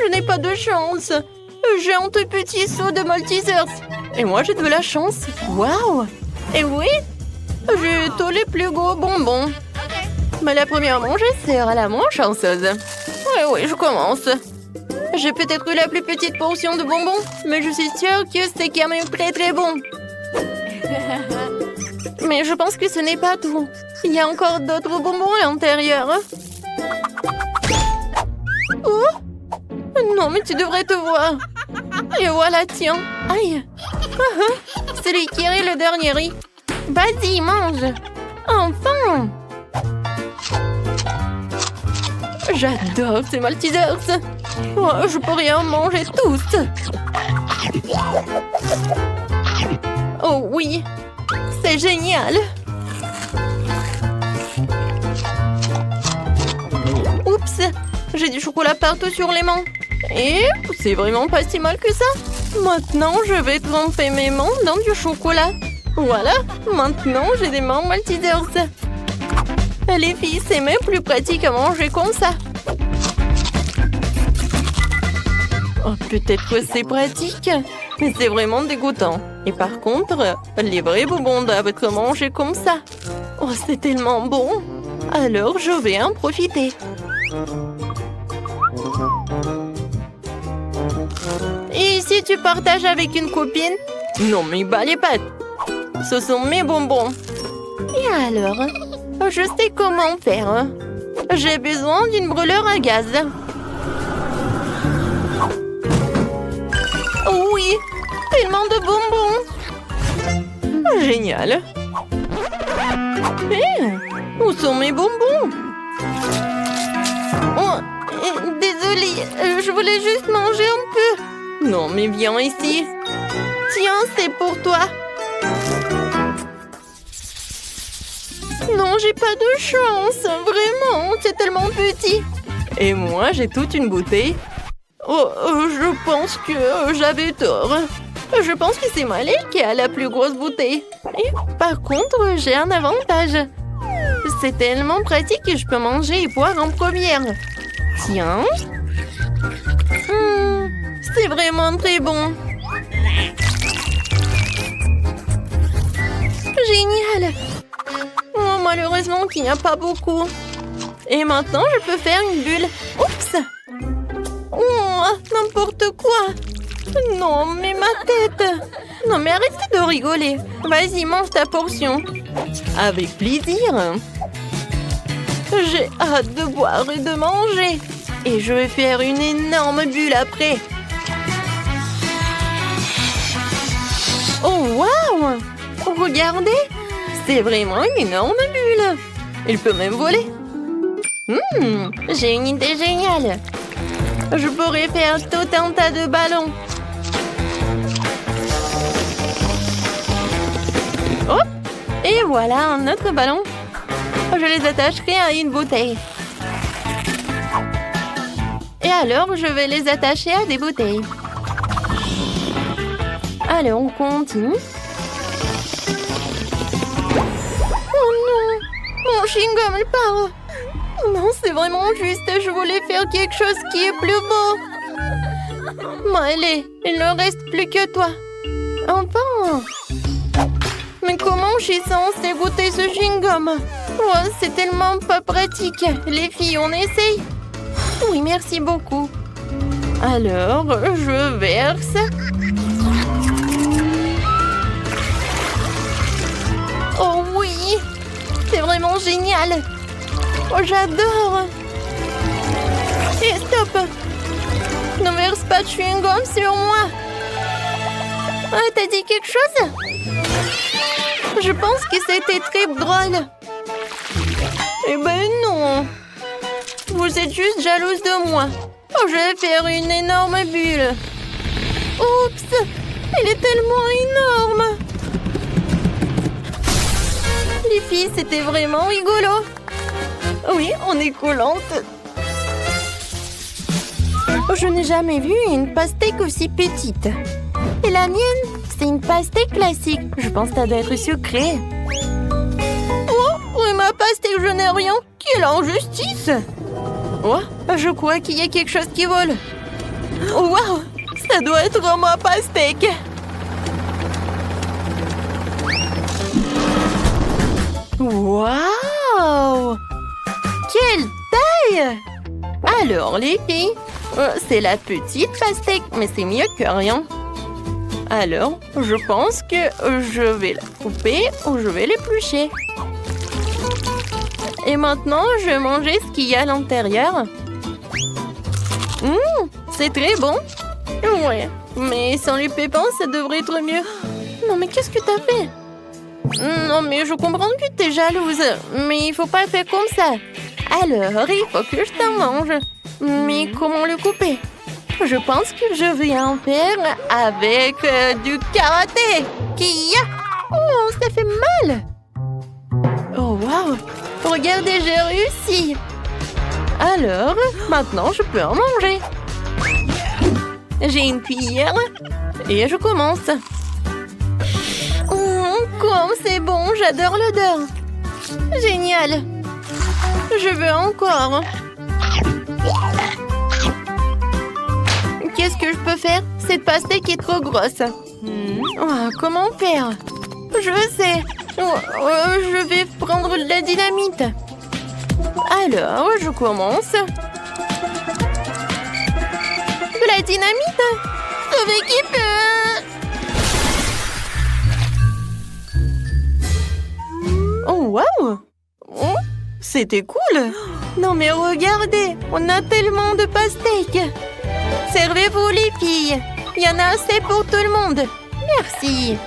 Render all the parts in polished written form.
Je n'ai pas de chance. J'ai un tout petit seau de Maltesers. Et moi, j'ai de la chance. Waouh! Et oui, j'ai tous les plus gros bonbons. Mais la première mangée sera la moins chanceuse. Oui, je commence. J'ai peut-être eu la plus petite portion de bonbons, mais je suis sûre que c'est quand même très bon. Mais je pense que ce n'est pas tout. Il y a encore d'autres bonbons à l'intérieur. Oh! Non, mais tu devrais te voir. Et voilà, tiens. Aïe. Celui qui est le dernier riz. Vas-y, mange. Enfin. J'adore ces Maltesers. Oh, je pourrais en manger tous. Oh oui, c'est génial. Oups, j'ai du chocolat partout sur les mains. Et c'est vraiment pas si mal que ça. Maintenant, je vais tremper mes mains dans du chocolat. Voilà, maintenant j'ai des mains Maltesers. Les filles, c'est même plus pratique à manger comme ça. Oh, peut-être que c'est pratique, mais c'est vraiment dégoûtant. Et par contre, les vrais bonbons doivent être mangés comme ça. Oh, c'est tellement bon. Alors, je vais en profiter. Et si tu partages avec une copine? Non, mais bas les pattes. Ce sont mes bonbons. Et alors? Je sais comment faire. J'ai besoin d'une brûleur à gaz. Oh oui, tellement de bonbons. Génial. Où sont mes bonbons? Oh, désolée, je voulais juste manger un peu. Non, mais viens ici. Tiens, c'est pour toi. Non, j'ai pas de chance. Vraiment, c'est tellement petit. Et moi, j'ai toute une bouteille. Oh, je pense que j'avais tort. Je pense que c'est Malé qui a la plus grosse bouteille. Et par contre, j'ai un avantage. C'est tellement pratique que je peux manger et boire en première. Tiens. C'est vraiment très bon. Génial. Oh, malheureusement qu'il n'y a pas beaucoup. Et maintenant, je peux faire une bulle. Oups. Oh, n'importe quoi. Non, mais ma tête. Non, mais arrêtez de rigoler. Vas-y, mange ta portion. Avec plaisir. J'ai hâte de boire et de manger. Et je vais faire une énorme bulle après. Oh, waouh! Regardez! C'est vraiment une énorme bulle. Il peut même voler. J'ai une idée géniale. Je pourrais faire tout un tas de ballons. Hop! Et voilà un autre ballon. Je les attacherai à une bouteille. Et alors, je vais les attacher à des bouteilles. Allez, on continue. Oh non! Mon chewing-gum, il part. Non, c'est vraiment juste. Je voulais faire quelque chose qui est plus beau. Bon, allez, il ne reste plus que toi. Enfin! Mais comment je suis censée goûter ce chewing-gum? Oh, c'est tellement pas pratique. Les filles, on essaye? Oui, merci beaucoup. Alors, je verse. Oh oui! C'est vraiment génial! Oh, j'adore! Et stop! Ne verse pas de chewing-gum sur moi! Ah, t'as dit quelque chose? Je pense que c'était très drôle. Eh ben non! Vous êtes juste jalouse de moi. Oh, je vais faire une énorme bulle. Oups! Elle est tellement énorme! Les filles, c'était vraiment rigolo. Oui, on est collantes. Je n'ai jamais vu une pastèque aussi petite. Et la mienne, c'est une pastèque classique. Je pense que ça doit être sucré. Oh, oui, ma pastèque, je n'ai rien. Quelle injustice! Oh, je crois qu'il y a quelque chose qui vole. Wow! Ça doit être un pastèque. Wow! Quelle taille! Alors, les filles, c'est la petite pastèque, mais c'est mieux que rien. Alors, je pense que je vais la couper ou je vais l'éplucher. Et maintenant, je vais manger ce qu'il y a à l'intérieur. C'est très bon. Ouais, mais sans les pépins, ça devrait être mieux. Non, mais qu'est-ce que t'as fait? Non, mais je comprends que t'es jalouse, mais il faut pas faire comme ça. Alors, il faut que je t'en mange. Mais comment le couper? Je pense que je vais en faire avec du karaté. Oh, ça fait mal. Oh, wow. Regardez, j'ai réussi. Alors, maintenant, je peux en manger. J'ai une cuillère et je commence. Comme c'est bon, j'adore l'odeur. Génial. Je veux encore. Qu'est-ce que je peux faire? Cette pastèque est trop grosse. Oh, comment faire? Je sais. Je vais prendre de la dynamite. Alors, je commence. De la dynamite? Sauver qui peut. Oh, wow! Oh, c'était cool! Non, mais regardez, on a tellement de pastèques! Servez-vous, les filles! Il y en a assez pour tout le monde! Merci!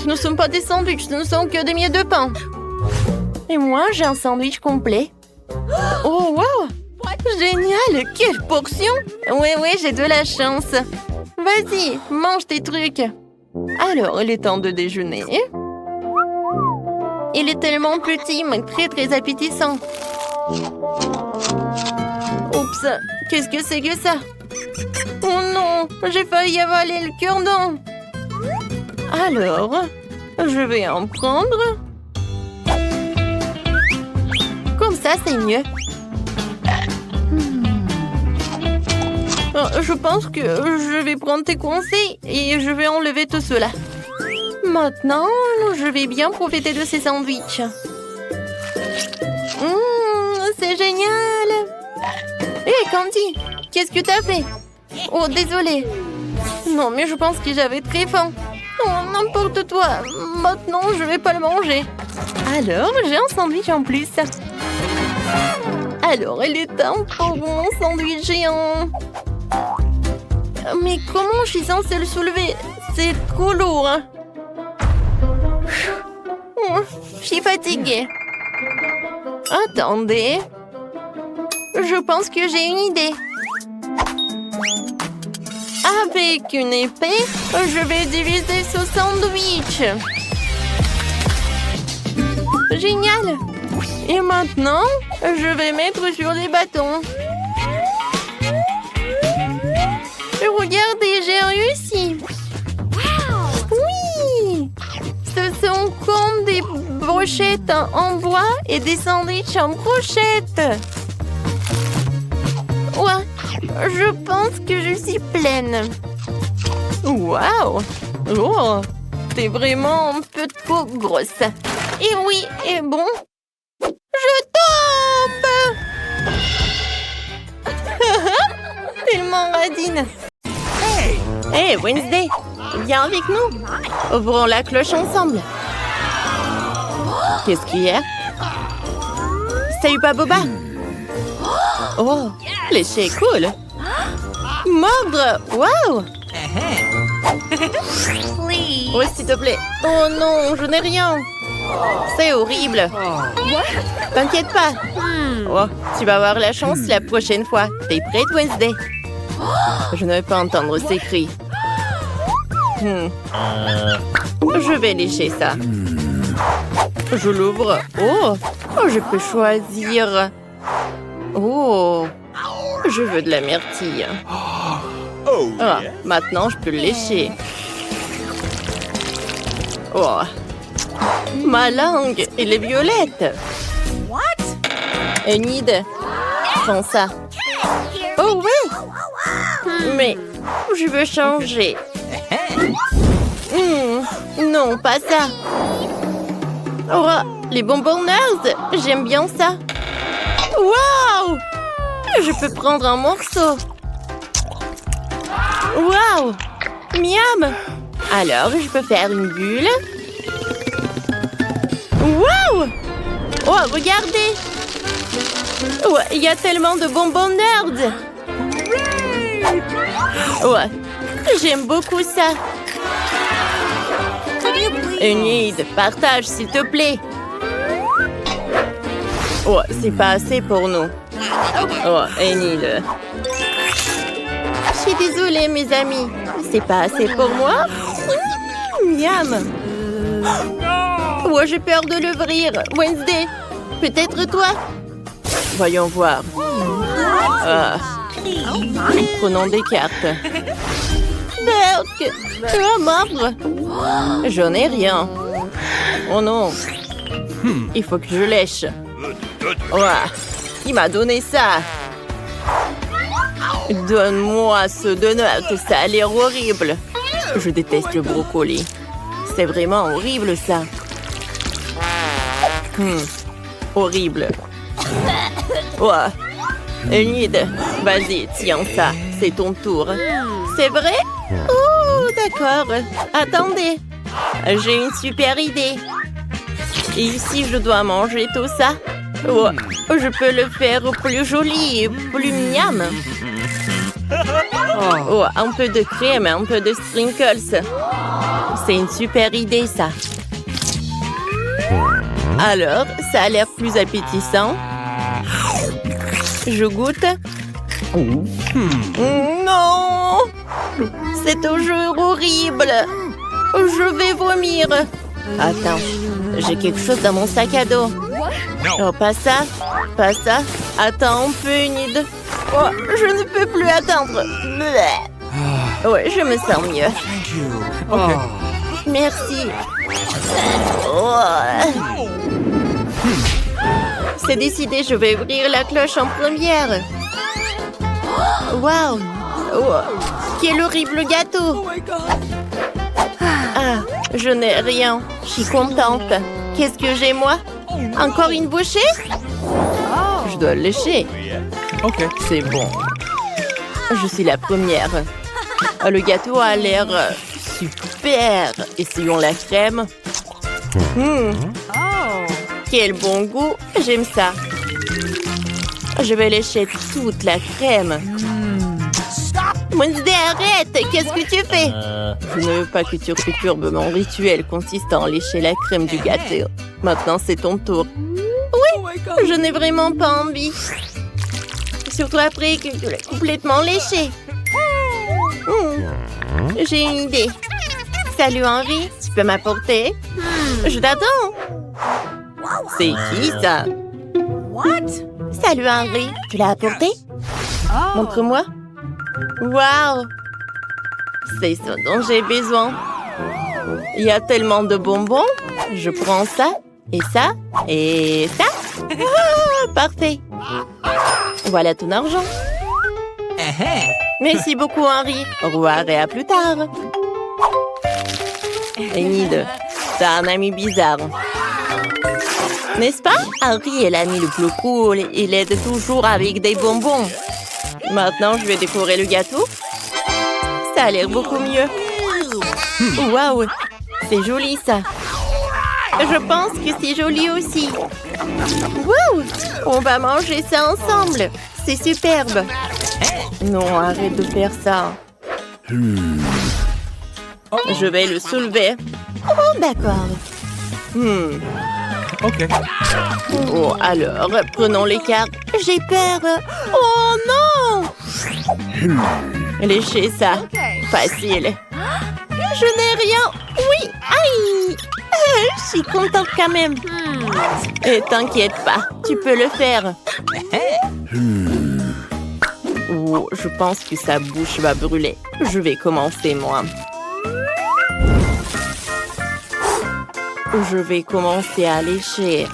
Ce ne sont pas des sandwichs, ce ne sont que des miettes de pain! Et moi, j'ai un sandwich complet! Oh, wow! Génial! Quelle portion! Oui, j'ai de la chance! Vas-y, mange tes trucs! Alors, il est temps de déjeuner. Il est tellement petit, mais très appétissant. Oups, qu'est-ce que c'est que ça? Oh non, j'ai failli avaler le cure-dent. Alors, je vais en prendre. Comme ça, c'est mieux. Je pense que je vais prendre tes conseils et je vais enlever tout cela. Maintenant, je vais bien profiter de ces sandwichs. C'est génial! Hé, Candy, qu'est-ce que t'as fait? Oh, désolée. Non, mais je pense que j'avais très faim. Oh, n'importe quoi. Maintenant, je vais pas le manger. Alors, j'ai un sandwich en plus. Alors, il est temps pour mon sandwich géant. Mais comment je suis censée le soulever? C'est trop lourd. Je suis fatiguée. Attendez. Je pense que j'ai une idée. Avec une épée, je vais diviser ce sandwich. Génial. Et maintenant, je vais mettre sur les bâtons. Et regardez, j'ai réussi. Oui. Ce sont comme des brochettes en bois et des sandwichs en brochettes. Ouais, je pense que je suis pleine. Waouh! Oh, t'es vraiment un peu trop grosse. Et oui, et bon, je tombe! Tellement radine. Hey, Wednesday, viens avec nous. Ouvrons la cloche ensemble. Qu'est-ce qu'il y a? Salut, pas Boba. Oh, lécher est cool. Mordre, waouh. Oui, s'il te plaît. Oh non, je n'ai rien. C'est horrible. T'inquiète pas. Oh, tu vas avoir la chance la prochaine fois. T'es prête, Wednesday? Je ne vais pas entendre ces cris. Je vais lécher ça. Je l'ouvre. Oh, je peux choisir. Oh, je veux de la myrtille. Ah, maintenant, je peux le lécher. Oh, ma langue, elle est violette. Une idée. Prends ça. Oh, Oh oui! Mais je veux changer. Non, pas ça. Oh, les bonbons nerds, j'aime bien ça. Waouh! Je peux prendre un morceau. Waouh! Miam! Alors, je peux faire une bulle. Waouh! Oh, regardez! Oh, il y a tellement de bonbons nerds. Ouais, j'aime beaucoup ça. Enid, partage s'il te plaît. Oh, c'est pas assez pour nous. Oh, Enid. Je suis désolée, mes amis. C'est pas assez pour moi. Miam. Oh, j'ai peur de l'ouvrir. Wednesday, peut-être toi? Voyons voir. Ah. Prenons des cartes. Berk, tu vas mordre. J'en ai rien. Oh non. Il faut que je lèche. Ouah. Qui m'a donné ça? Donne-moi ce donut, ça a l'air horrible. Je déteste le brocoli. C'est vraiment horrible ça. Horrible. Ouah. Enid, vas-y, tiens ça. C'est ton tour. C'est vrai? Oh, d'accord. Attendez. J'ai une super idée. Et ici, je dois manger tout ça. Oh, je peux le faire plus joli, plus miam. Oh, un peu de crème, un peu de sprinkles. C'est une super idée, ça. Alors, ça a l'air plus appétissant. Je goûte. Non! C'est toujours horrible. Je vais vomir. Attends, j'ai quelque chose dans mon sac à dos. Oh, pas ça, pas ça. Attends un peu, Enid. Oh, je ne peux plus attendre. Ouais, je me sens mieux. Merci. Oh. C'est décidé, je vais ouvrir la cloche en première. Waouh! Oh. Quel horrible gâteau! Ah, je n'ai rien. Je suis contente. Qu'est-ce que j'ai, moi? Encore une bouchée? Je dois le lécher. Ok, c'est bon. Je suis la première. Le gâteau a l'air super. Essayons la crème. Quel bon goût. J'aime ça. Je vais lécher toute la crème. Wednesday, arrête! Qu'est-ce que tu fais? Je ne veux pas que tu perturbes mon rituel consistant à lécher la crème du gâteau. Maintenant, c'est ton tour. Oui, je n'ai vraiment pas envie. Surtout après que tu l'as complètement léché. J'ai une idée. Salut Henri, tu peux m'apporter? Je t'attends. C'est qui ça? Salut Henri, tu l'as apporté? Montre-moi. Waouh! C'est ça dont j'ai besoin. Il y a tellement de bonbons. Je prends ça, et ça, et ça. Ah, parfait. Voilà ton argent. Merci beaucoup, Henri. Au revoir et à plus tard. Enid, t'as un ami bizarre. N'est-ce pas? Henri est l'ami le plus cool. Il aide toujours avec des bonbons. Maintenant, je vais décorer le gâteau. Ça a l'air beaucoup mieux. Waouh! C'est joli, ça. Je pense que c'est joli aussi. Waouh! On va manger ça ensemble. C'est superbe. Non, arrête de faire ça. Je vais le soulever. Oh, d'accord. Ok. Oh, alors, prenons les cartes. J'ai peur. Oh non! Léchez ça. Facile. Je n'ai rien. Oui, aïe! Je suis contente quand même. Et t'inquiète pas, tu peux le faire. Oh, je pense que sa bouche va brûler. Je vais commencer, moi. Je vais commencer à lécher.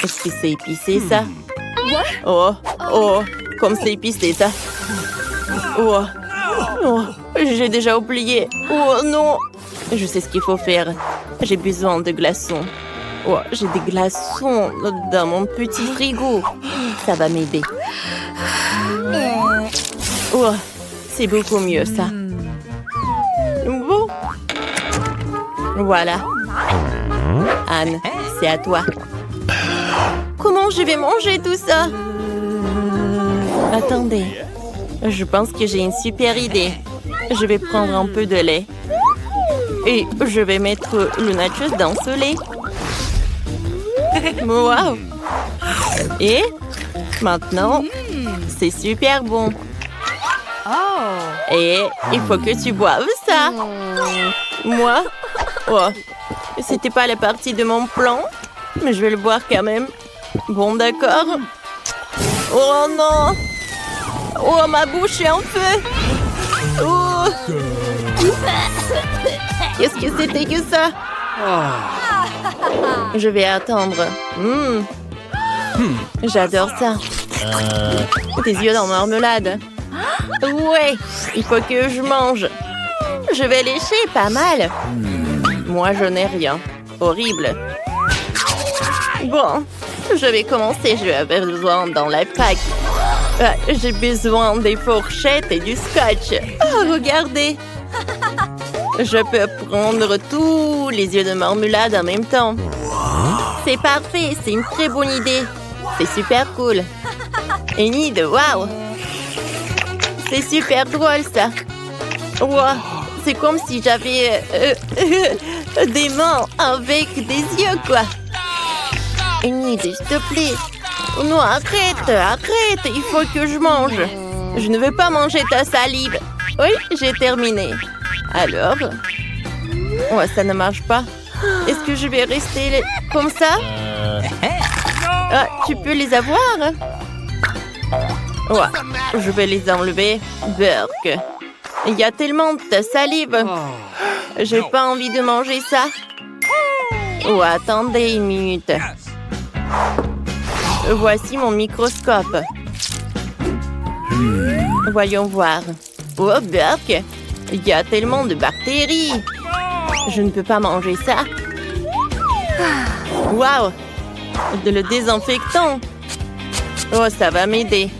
Est-ce que c'est épicé, ça? Oh, Comme c'est épicé, ça. Oh. Oh, j'ai déjà oublié. Oh non. Je sais ce qu'il faut faire. J'ai besoin de glaçons. Oh, j'ai des glaçons dans mon petit frigo. Ça va m'aider. Oh, c'est beaucoup mieux, ça. Bon. Voilà. Anne, c'est à toi. Comment je vais manger tout ça? Attendez. Je pense que j'ai une super idée. Je vais prendre un peu de lait. Et je vais mettre le nachos dans ce lait. Wow! Et maintenant, c'est super bon. Et il faut que tu boives ça. Moi? Oh, c'était pas la partie de mon plan, mais je vais le boire quand même. Bon, d'accord. Oh non! Oh, ma bouche est en feu! Oh! Qu'est-ce que c'était que ça? Je vais attendre. J'adore ça. Des yeux dans marmelade. Ouais, il faut que je mange. Je vais lécher pas mal. Moi, je n'ai rien. Horrible. Bon, je vais commencer. Je vais avoir besoin dans la pack. J'ai besoin des fourchettes et du scotch. Oh, regardez. Je peux prendre tous les yeux de marmelade en même temps. C'est parfait, c'est une très bonne idée. C'est super cool. Une idée, waouh. C'est super drôle, ça. Wow, c'est comme si j'avais des mains avec des yeux, quoi. Une idée, s'il te plaît. Non, arrête, arrête, il faut que je mange. Je ne veux pas manger ta salive. Oui, j'ai terminé. Alors? Ouais, ça ne marche pas. Est-ce que je vais rester comme ça? Ah, tu peux les avoir? Ouais, je vais les enlever. Burk. Il y a tellement de salive. J'ai pas envie de manger ça. Oh, attendez une minute. Voici mon microscope. Voyons voir. Oh, Burk. Il y a tellement de bactéries. Je ne peux pas manger ça. Waouh! Le désinfectant. Oh, ça va m'aider.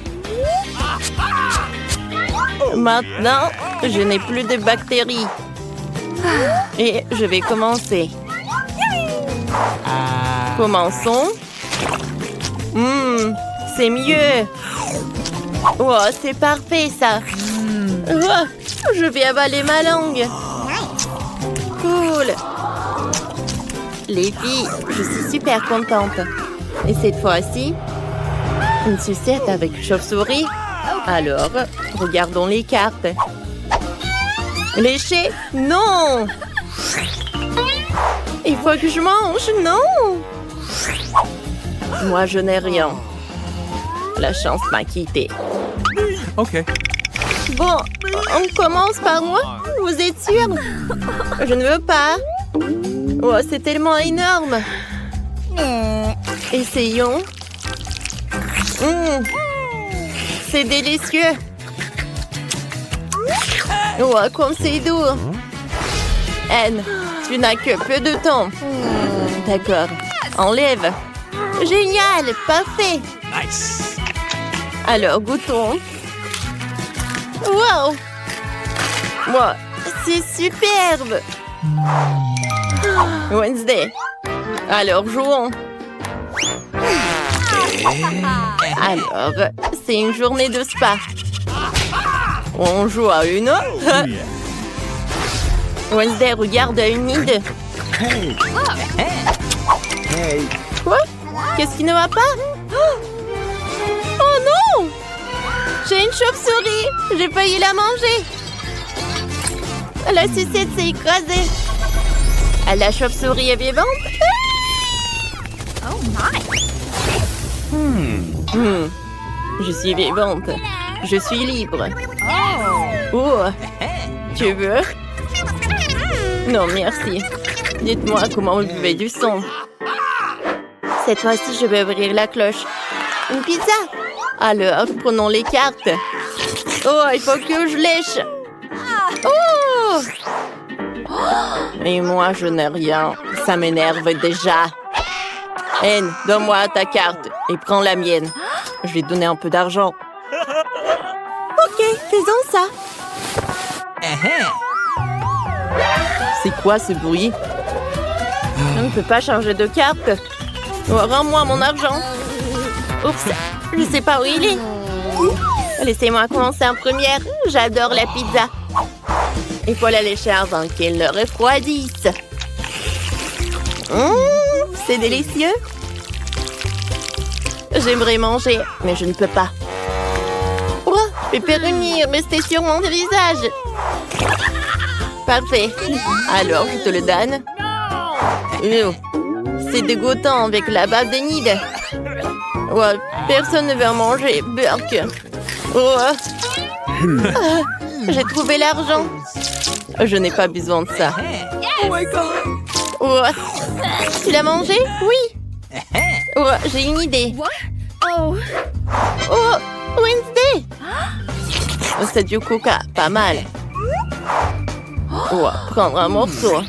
Maintenant, je n'ai plus de bactéries. Et je vais commencer. Commençons. C'est mieux. Oh, c'est parfait, ça. Oh, je vais avaler ma langue. Cool. Les filles, je suis super contente. Et cette fois-ci, une sucette avec chauve-souris. Alors, regardons les cartes. Lécher? Non! Il faut que je mange, non! Moi, je n'ai rien. La chance m'a quitté. OK. Bon, on commence par moi? Vous êtes sûr? Je ne veux pas. Oh, c'est tellement énorme. Essayons. C'est délicieux. Oh, comme c'est doux. Anne, tu n'as que peu de temps. D'accord. Enlève. Génial, parfait. Nice. Alors, goûtons. Wow! Wow, c'est superbe! Wednesday. Alors, jouons. Alors, c'est une journée de spa. On joue à une autre. Wednesday regarde à une idée. Quoi? Qu'est-ce qui ne va pas? Oh non! J'ai une chauve-souris! J'ai failli la manger! La sucette s'est écrasée. La chauve-souris est vivante? Oh my! Je suis vivante. Je suis libre. Oh! Tu veux? Non, merci. Dites-moi comment vous buvez du son. Cette fois-ci, je vais ouvrir la cloche. Une pizza? Alors, prenons les cartes. Oh, il faut que je lèche. Oh! Et moi, je n'ai rien. Ça m'énerve déjà. Anne, donne-moi ta carte et prends la mienne. Je vais te donner un peu d'argent. Ok, faisons ça. C'est quoi ce bruit? Je ne peux pas changer de carte. Oh, rends-moi mon argent. Oups, je sais pas où il est. Laissez-moi commencer en première. J'adore la pizza. Il faut la lécher avant qu'elle ne refroidisse. C'est délicieux. J'aimerais manger, mais je ne peux pas. Oh, pepperoni, restez sur mon visage. Parfait. Alors, je te le donne. C'est dégoûtant avec la bave de nid. Oh, personne ne veut en manger. Burk. Oh. J'ai trouvé l'argent. Je n'ai pas besoin de ça. Oh my God. Oh. Tu l'as mangé? Oui. Oh, j'ai une idée. Oh. Oh, Wednesday. Oh, c'est du coca. Pas mal. Oh, prendre un morceau.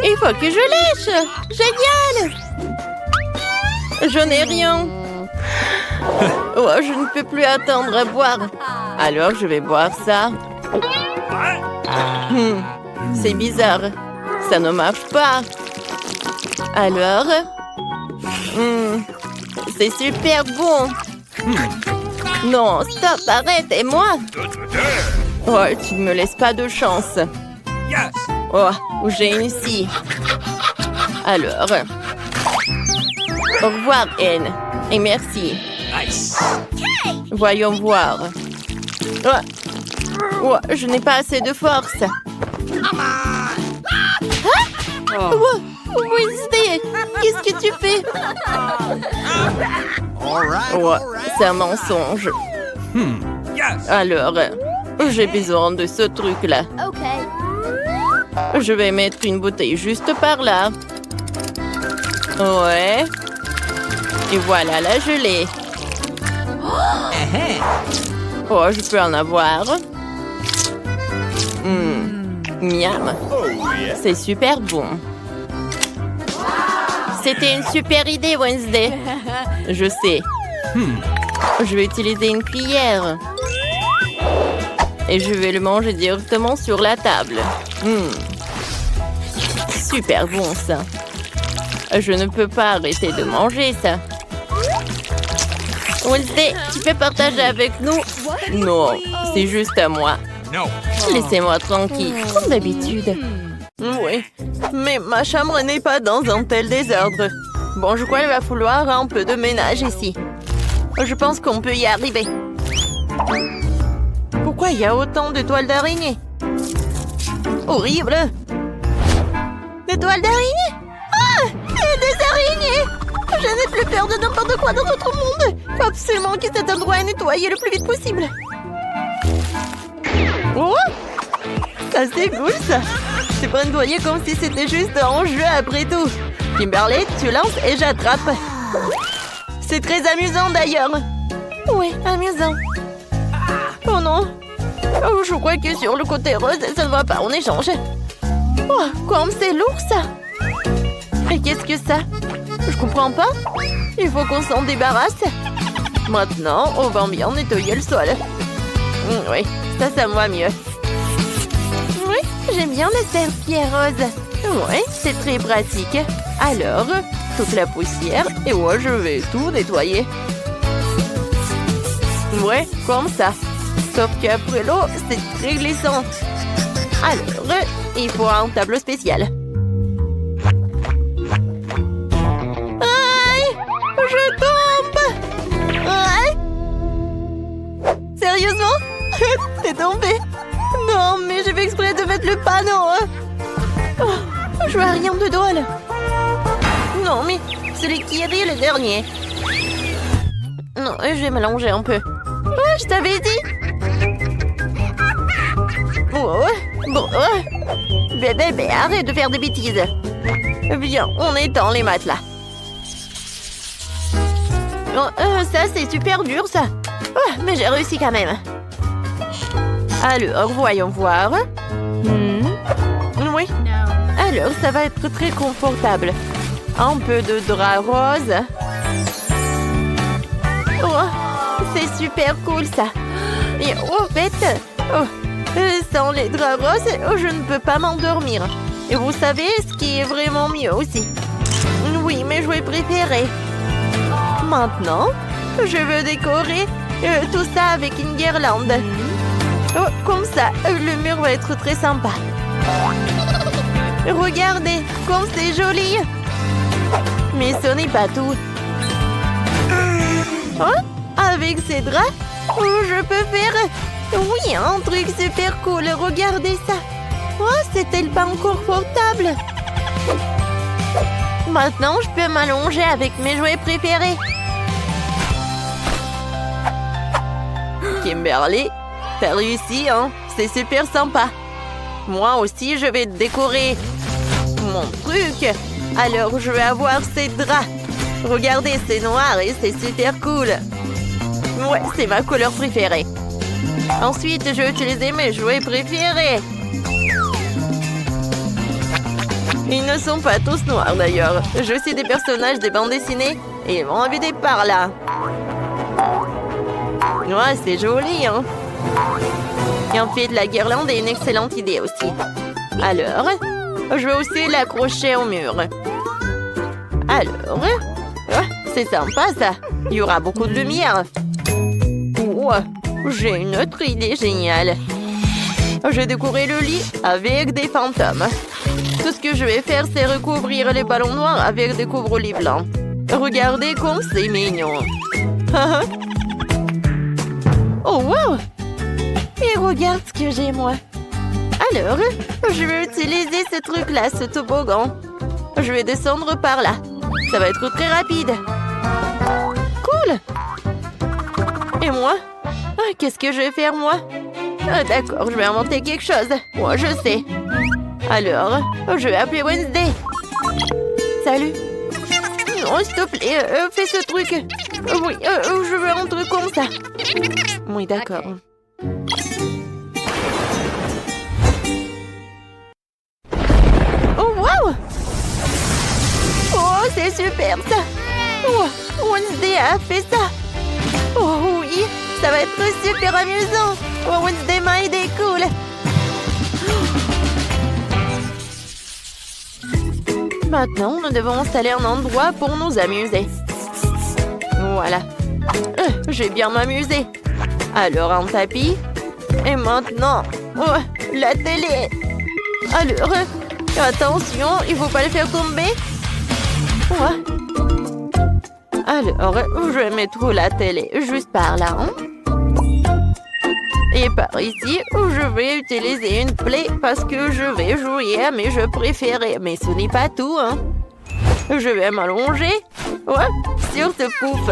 Il faut que je lèche. Génial. Je n'ai rien. Oh, je ne peux plus attendre à boire. Alors, je vais boire ça. C'est bizarre. Ça ne marche pas. Alors... c'est super bon. Non, stop, arrête, et moi. Oh, tu ne me laisses pas de chance. Oh, j'ai une scie. Alors... Au revoir, Anne. Et merci. Voyons voir. Oh, je n'ai pas assez de force. Oh, Wednesday, qu'est-ce que tu fais? Oh, c'est un mensonge. Alors, j'ai besoin de ce truc-là. Je vais mettre une bouteille juste par là. Ouais. Et voilà la gelée. Oh, je peux en avoir. Miam. C'est super bon. C'était une super idée, Wednesday. Je sais. Je vais utiliser une cuillère. Et je vais le manger directement sur la table. Super bon, ça. Je ne peux pas arrêter de manger ça. Wednesday, tu peux partager avec nous? Non, c'est juste à moi. Laissez-moi tranquille, comme d'habitude. Oui, mais ma chambre n'est pas dans un tel désordre. Bon, je crois qu'il va falloir un peu de ménage ici. Je pense qu'on peut y arriver. Pourquoi il y a autant de toiles d'araignée? Horrible! Des toiles d'araignée? Ah! Des araignées! Je n'ai plus peur de n'importe quoi dans notre monde! Il faut absolument que cet endroit est nettoyé le plus vite possible. Oh! Ça c'est cool ça! Tu peux nettoyer comme si c'était juste un jeu après tout. Kimberly, tu lances et j'attrape. C'est très amusant d'ailleurs. Oui, amusant. Oh non! Oh, je crois que sur le côté rose, ça ne va pas en échange. Oh, comme c'est lourd ça! Mais qu'est-ce que ça? Je comprends pas. Il faut qu'on s'en débarrasse. Maintenant, on va bien nettoyer le sol. Oui, ça me va mieux. Oui, j'aime bien la serpillère rose. Oui, c'est très pratique. Alors, toute la poussière et moi, je vais tout nettoyer. Ouais, comme ça. Sauf qu'après l'eau, c'est très glissant. Alors, il faut un tableau spécial. Aïe! Je tombe! Aïe! Sérieusement? T'es tombé? Non, mais j'ai fait exprès de mettre le panneau. Oh, je vois rien de drôle. Non, mais celui qui rit est le dernier. Non, je vais m'allonger un peu. Ouais, je t'avais dit. Oh, bon, bébé, arrête de faire des bêtises. Viens, on étend les matelas. Ça, c'est super dur, ça. Oh, mais j'ai réussi quand même. Alors, voyons voir. Oui. Alors, ça va être très confortable. Un peu de drap rose. Oh, c'est super cool, ça. Et en fait, sans les draps roses, je ne peux pas m'endormir. Et vous savez ce qui est vraiment mieux aussi? Oui, mes jouets préférés. Maintenant, je veux décorer tout ça avec une guirlande. Oh, comme ça, le mur va être très sympa. Regardez, comme c'est joli. Mais ce n'est pas tout. Oh, avec ces draps, je peux faire... Oui, un truc super cool. Regardez ça. Oh, c'est tellement confortable. Maintenant, je peux m'allonger avec mes jouets préférés. Kimberly, t'as réussi, hein? C'est super sympa. Moi aussi, je vais décorer mon truc. Alors, je vais avoir ces draps. Regardez, c'est noir et c'est super cool. Ouais, c'est ma couleur préférée. Ensuite, je vais utiliser mes jouets préférés. Ils ne sont pas tous noirs d'ailleurs. Je suis des personnages des bandes dessinées et ils vont habiter par là. Ouais, c'est joli, hein? Et en fait, la guirlande est une excellente idée aussi. Alors, je vais aussi l'accrocher au mur. Alors, c'est sympa ça. Il y aura beaucoup de lumière. J'ai une autre idée géniale. Je vais décorer le lit avec des fantômes. Tout ce que je vais faire, c'est recouvrir les ballons noirs avec des couvre-lits blancs. Regardez comme c'est mignon. Oh, wow! Et regarde ce que j'ai, moi. Alors, je vais utiliser ce truc-là, ce toboggan. Je vais descendre par là. Ça va être très rapide. Cool! Et moi? Qu'est-ce que je vais faire, moi? D'accord, je vais inventer quelque chose. Moi, je sais. Alors, je vais appeler Wednesday. Salut. Oh, s'il te plaît, fais ce truc. Oui, je veux un truc comme ça. Oui, d'accord. Oh, wow! Oh, c'est super, ça. Oh, Wednesday a fait ça. Oh, oui, ça va être super amusant. Oh, Wednesday m'a aidé, cool. Maintenant, nous devons installer un endroit pour nous amuser. Voilà. Je vais bien m'amuser. Alors, un tapis. Et maintenant, la télé. Alors, attention, il ne faut pas le faire tomber. Alors, je vais mettre la télé juste par là. Et par ici, je vais utiliser une play parce que je vais jouer à mes jeux préférés. Mais ce n'est pas tout, hein. Je vais m'allonger. Sur ce pouf.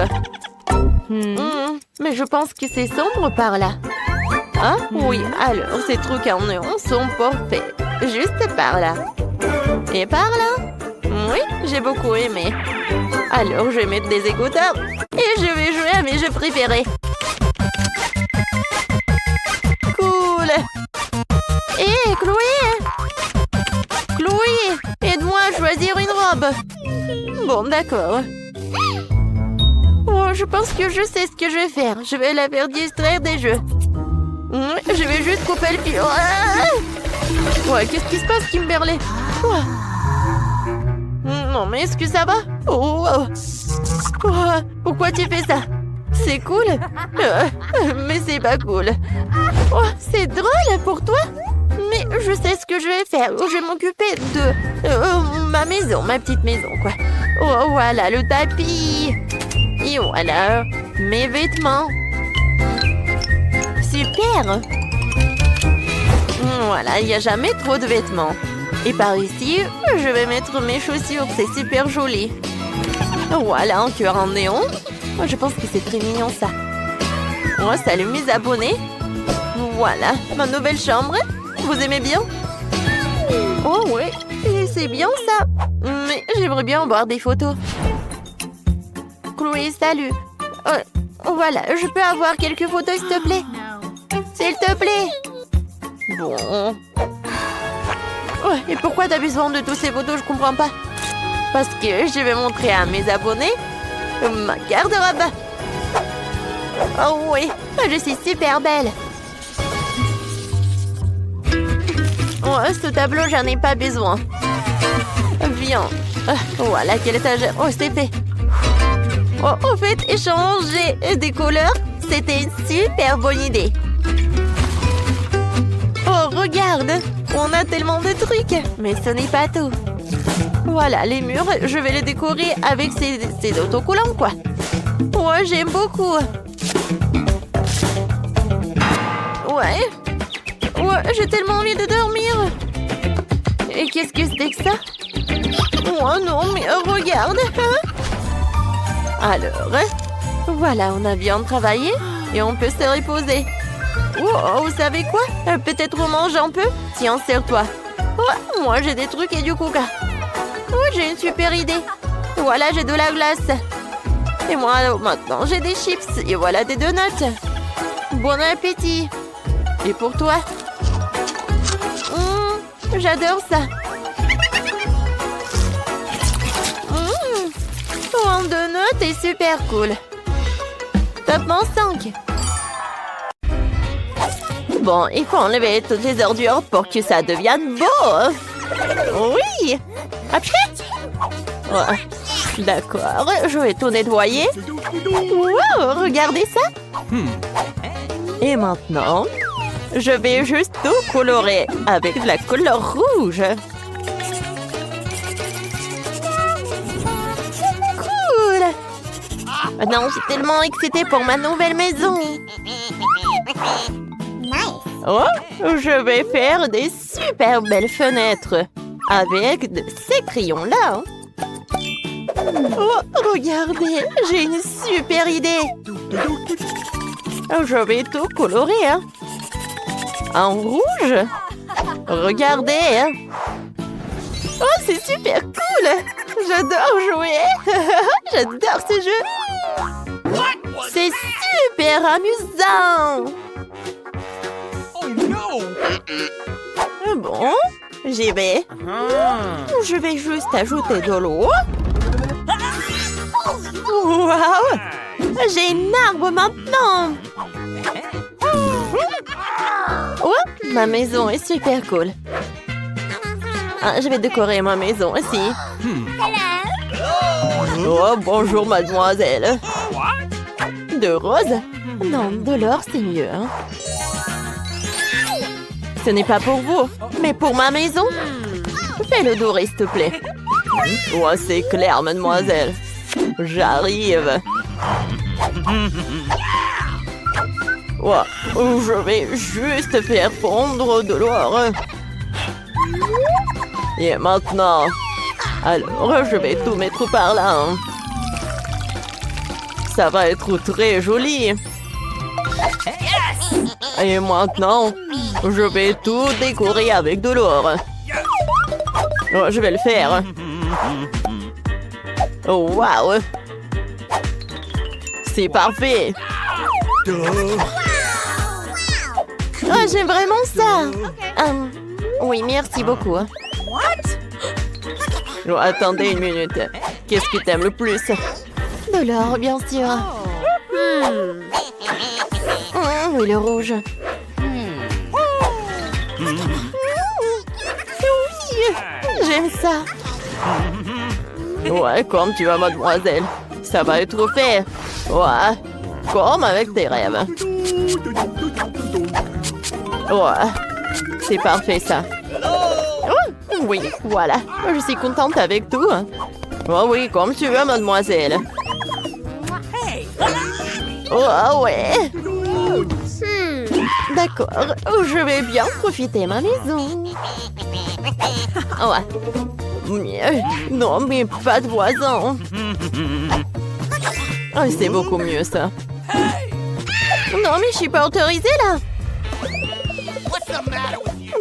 Mais je pense que c'est sombre par là. Ah, oui, alors ces trucs en néon sont parfaits. Juste par là. Et par là. Oui, j'ai beaucoup aimé. Alors, je vais mettre des écouteurs et je vais jouer à mes jeux préférés. Cool. Hé, Chloé! Chloé, aide-moi à choisir une robe. Bon, d'accord. Oh, je pense que je sais ce que je vais faire. Je vais la faire distraire des jeux. Je vais juste couper le fil. Ouais, qu'est-ce qui se passe, Kimberly? Non, mais est-ce que ça va? Pourquoi tu fais ça? C'est cool? Mais c'est pas cool. C'est drôle pour toi? Mais je sais ce que je vais faire. Je vais m'occuper de ma maison, ma petite maison, quoi. Voilà le tapis. Et voilà mes vêtements. Super! Voilà, il n'y a jamais trop de vêtements. Et par ici, je vais mettre mes chaussures. C'est super joli. Voilà, un cœur en néon. Je pense que c'est très mignon, ça. Salut mes abonnés. Voilà, ma nouvelle chambre. Vous aimez bien? Oh oui, c'est bien ça. Mais j'aimerais bien voir des photos. Chloé, salut. Voilà, je peux avoir quelques photos, s'il te plaît? S'il te plaît. Bon. Ouais, et pourquoi t'as besoin de toutes ces photos? Je comprends pas. Parce que je vais montrer à mes abonnés ma garde-robe. Oh oui, je suis super belle. Oh, ce tableau, j'en ai pas besoin. Viens. Voilà, quel étagère. Oh, c'est fait. Oh, au fait, échanger des couleurs, c'était une super bonne idée. Oh, regarde, on a tellement de trucs. Mais ce n'est pas tout. Voilà, les murs, je vais les décorer avec ces autocollants, quoi. Ouais, j'aime beaucoup. Ouais. Ouais, j'ai tellement envie de dormir. Et qu'est-ce que c'est que ça? Oh non, mais regarde. Alors, voilà, on a bien travaillé et on peut se reposer. Oh, vous savez quoi? Peut-être on mange un peu? Tiens, serre-toi. Oh, moi, j'ai des trucs et du coca. Oh, j'ai une super idée. Voilà, j'ai de la glace. Et moi, maintenant, j'ai des chips. Et voilà des donuts. Bon appétit. Et pour toi? J'adore ça. Un donut est super cool. Top 5. Bon, il faut enlever toutes les ordures pour que ça devienne beau. Oui. Après. Ouais. D'accord, je vais tout nettoyer. Wow, regardez ça. Et maintenant, je vais juste tout colorer avec de la couleur rouge. Cool. Maintenant, je suis tellement excitée pour ma nouvelle maison. Oh, je vais faire des super belles fenêtres avec ces crayons-là. Oh, regardez, j'ai une super idée. Je vais tout colorer, hein. En rouge. Regardez. Oh, c'est super cool. J'adore jouer. J'adore ce jeu. C'est super amusant. Bon, j'y vais. Je vais juste ajouter de l'eau. Waouh! J'ai un arbre maintenant. Oh, ma maison est super cool. Ah, je vais décorer ma maison aussi. Oh, bonjour, mademoiselle. De rose? Non, de l'or, c'est mieux. Hein? Ce n'est pas pour vous, mais pour ma maison. Fais-le doré, s'il te plaît. Oh, c'est clair, mademoiselle. J'arrive. Oh, je vais juste faire fondre de l'or. Et maintenant, alors je vais tout mettre par là. Hein. Ça va être très joli. Et maintenant, je vais tout décorer avec de l'or. Oh, je vais le faire. Oh, waouh! C'est parfait! Oh, j'aime vraiment ça! Oui, merci beaucoup. Oh, attendez une minute. Qu'est-ce que t'aimes le plus? De l'or, bien sûr. Oui, le rouge. Oui, j'aime ça. Ouais, comme tu vas, mademoiselle. Ça va être fait. Ouais, comme avec tes rêves. Ouais, c'est parfait, ça. Oh, oui, voilà. Je suis contente avec tout. Oh oui, comme tu veux, mademoiselle. Oh, ouais. D'accord, je vais bien profiter de ma maison. Ouais. Non, mais pas de voisins. Oh, c'est beaucoup mieux, ça. Non, mais je suis pas autorisée, là.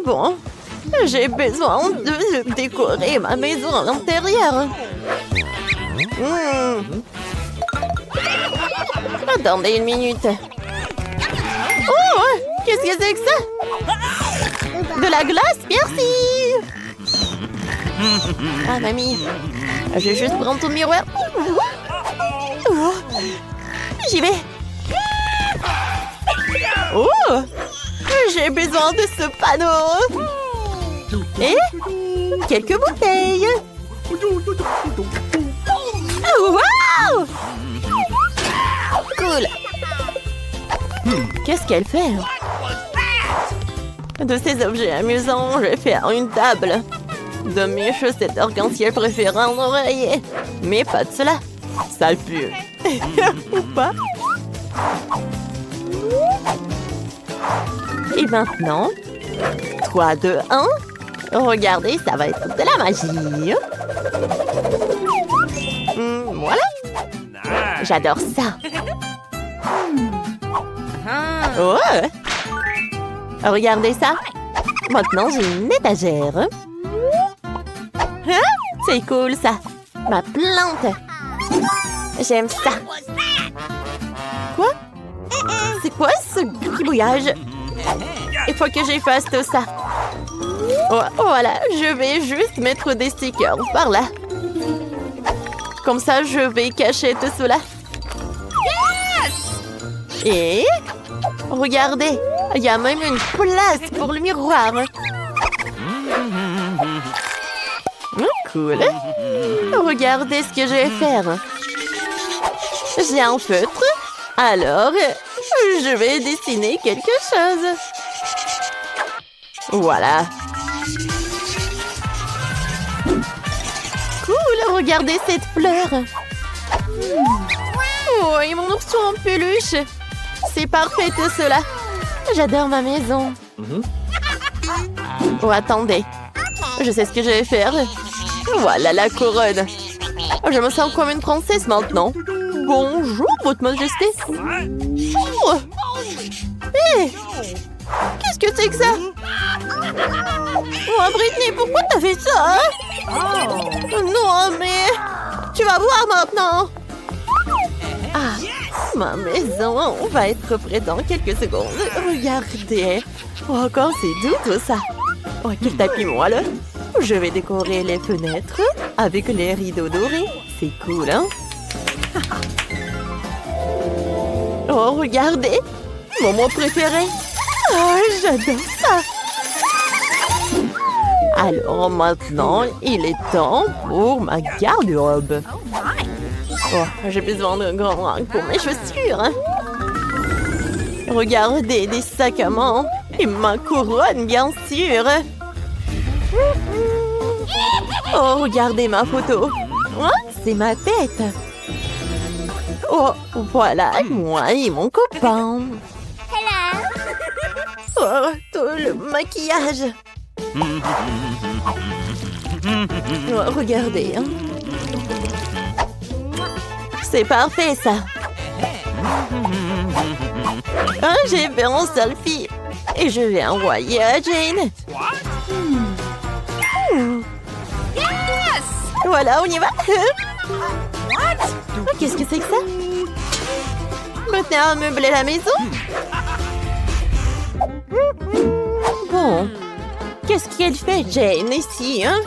Bon, j'ai besoin de décorer ma maison à l'intérieur. Attendez une minute. Oh, qu'est-ce que c'est que ça? De la glace, merci. Ah, mamie, je vais juste prendre ton miroir. Oh, j'y vais. Oh, j'ai besoin de ce panneau. Et quelques bouteilles. Wow! Cool. Qu'est-ce qu'elle fait? De ces objets amusants, je vais faire une table. De mes chaussettes arc-en-ciel préférées en oreiller. Mais pas de cela. Ça pue. Ou pas? Et maintenant, 3, 2, 1. Regardez, ça va être de la magie. Voilà. J'adore ça. Oh. Regardez ça. Maintenant, j'ai une étagère. Hein? C'est cool, ça. Ma plante. J'aime ça. Quoi? C'est quoi ce gribouillage? Il faut que j'efface tout ça. Oh, voilà, je vais juste mettre des stickers par là. Comme ça, je vais cacher tout cela. Et regardez, il y a même une place pour le miroir. Cool. Regardez ce que je vais faire. J'ai un feutre. Alors, je vais dessiner quelque chose. Voilà. Cool, regardez cette fleur. Oh, et mon ourson en peluche. C'est parfait tout cela. J'adore ma maison. Oh, attendez. Je sais ce que je vais faire. Voilà la couronne. Je me sens comme une princesse maintenant. Bonjour, votre majesté. Oh. Hey. Qu'est-ce que c'est que ça? Oh, Britney, pourquoi t'as fait ça? Non, mais... Tu vas voir maintenant. Ah, ma maison va être prête dans quelques secondes. Regardez. Oh, encore c'est doux tout ça. Oh, quel tapis moelleux. Je vais décorer les fenêtres avec les rideaux dorés. C'est cool, hein? Oh, regardez. Mon mot préféré. Oh, j'adore ça. Alors maintenant, il est temps pour ma garde-robe. Oh, j'ai besoin d'un grand rang pour mes chaussures. Regardez, des sacs à main. Et ma couronne, bien sûr. Oh, regardez ma photo. Oh, c'est ma tête. Oh, voilà, moi et mon copain. Oh, tout le maquillage. Oh, regardez. Hein. C'est parfait, ça. Ah, j'ai fait un selfie. Et je vais envoyer à Jane. Voilà, on y va. Oh, qu'est-ce que c'est que ça? Maintenant, meubler la maison. Bon. Qu'est-ce qu'elle fait, Jane, ici, hein?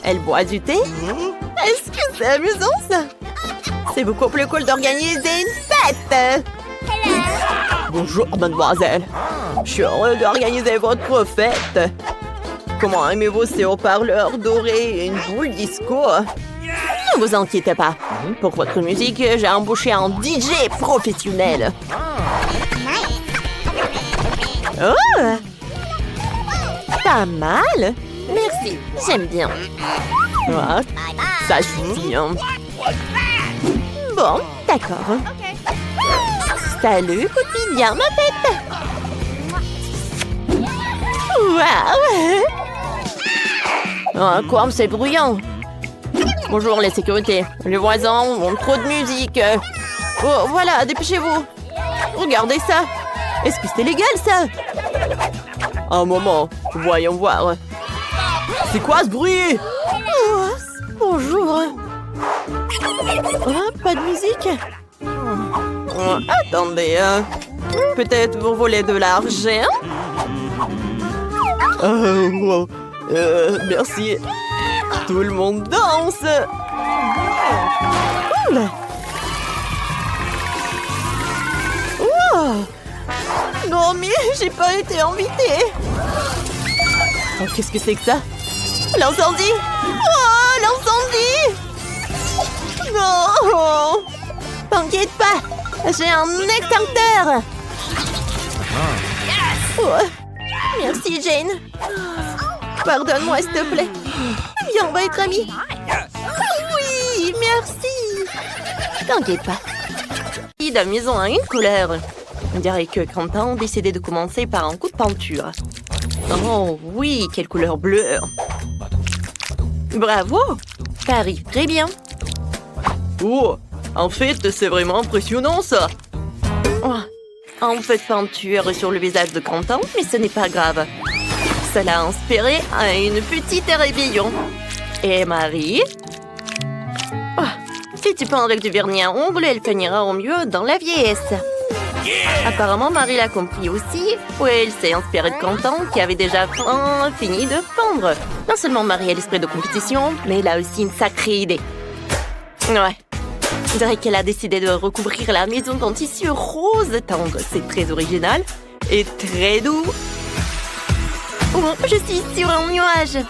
Elle boit du thé? Est-ce que c'est amusant, ça? C'est beaucoup plus cool d'organiser une fête! Bonjour, mademoiselle. Je suis heureux d'organiser votre fête. Comment aimez-vous ces haut-parleurs dorés et une boule disco? Ne vous inquiétez pas. Pour votre musique, j'ai embauché un DJ professionnel. Oh! Pas mal. Merci, j'aime bien. Ah, ça suffit, hein. Bon, d'accord. Salut, copine, bien ma tête. Waouh! Oh, quoi, c'est bruyant. Bonjour, les sécurités. Les voisins ont trop de musique. Oh, voilà, dépêchez-vous. Regardez ça. Est-ce que c'est légal, ça? Un moment, voyons voir. C'est quoi ce bruit? Oh, bonjour. Oh, pas de musique. Attendez, peut-être vous voulez de l'argent? Wow. Merci. Tout le monde danse. Cool. Wow. Non, mais j'ai pas été invitée. Oh, qu'est-ce que c'est que ça? L'incendie! Oh, l'incendie! Non! T'inquiète pas, j'ai un extincteur. Oh. Merci, Jane. Pardonne-moi, s'il te plaît. Viens, on va être amis. Oui, merci. T'inquiète pas. La maison a une couleur. On dirait que Quentin a décidé de commencer par un coup de peinture. Oh oui, quelle couleur bleue. Bravo, ça arrive très bien. Oh, en fait, c'est vraiment impressionnant ça. Oh, un peu de peinture sur le visage de Quentin, mais ce n'est pas grave. Ça l'a inspiré à une petite rébellion. Et Marie? Oh, si tu peins avec du vernis à ongles, elle finira au mieux dans la vieillesse. Apparemment, Marie l'a compris aussi. Oui, elle s'est inspirée de Quentin, qui avait déjà fini de peindre. Non seulement Marie a l'esprit de compétition, mais elle a aussi une sacrée idée. Ouais. Je dirais qu'elle a décidé de recouvrir la maison d'un tissu rose tendre. C'est très original et très doux. Oh, je suis sur un nuage.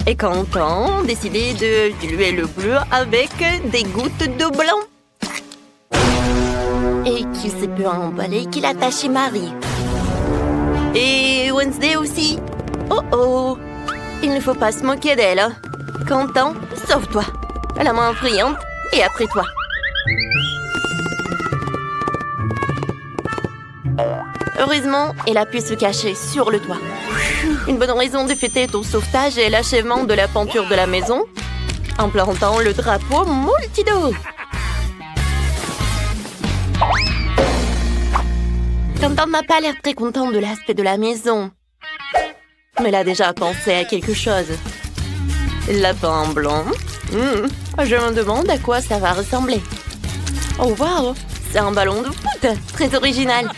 Et Quentin a décidé de diluer le bleu avec des gouttes de blanc. Et qu'il s'est peu emballé qu'il a taché Marie. Et Wednesday aussi. Oh oh. Il ne faut pas se moquer d'elle. Quentin, sauve-toi. La main brillante et après toi. Heureusement, elle a pu se cacher sur le toit. Une bonne raison de fêter ton sauvetage et l'achèvement de la peinture de la maison en plantant le drapeau Multido. Quentin n'a pas l'air très content de l'aspect de la maison. Mais elle a déjà pensé à quelque chose. Lapin blanc. Je me demande à quoi ça va ressembler. Oh wow, c'est un ballon de foot, très original.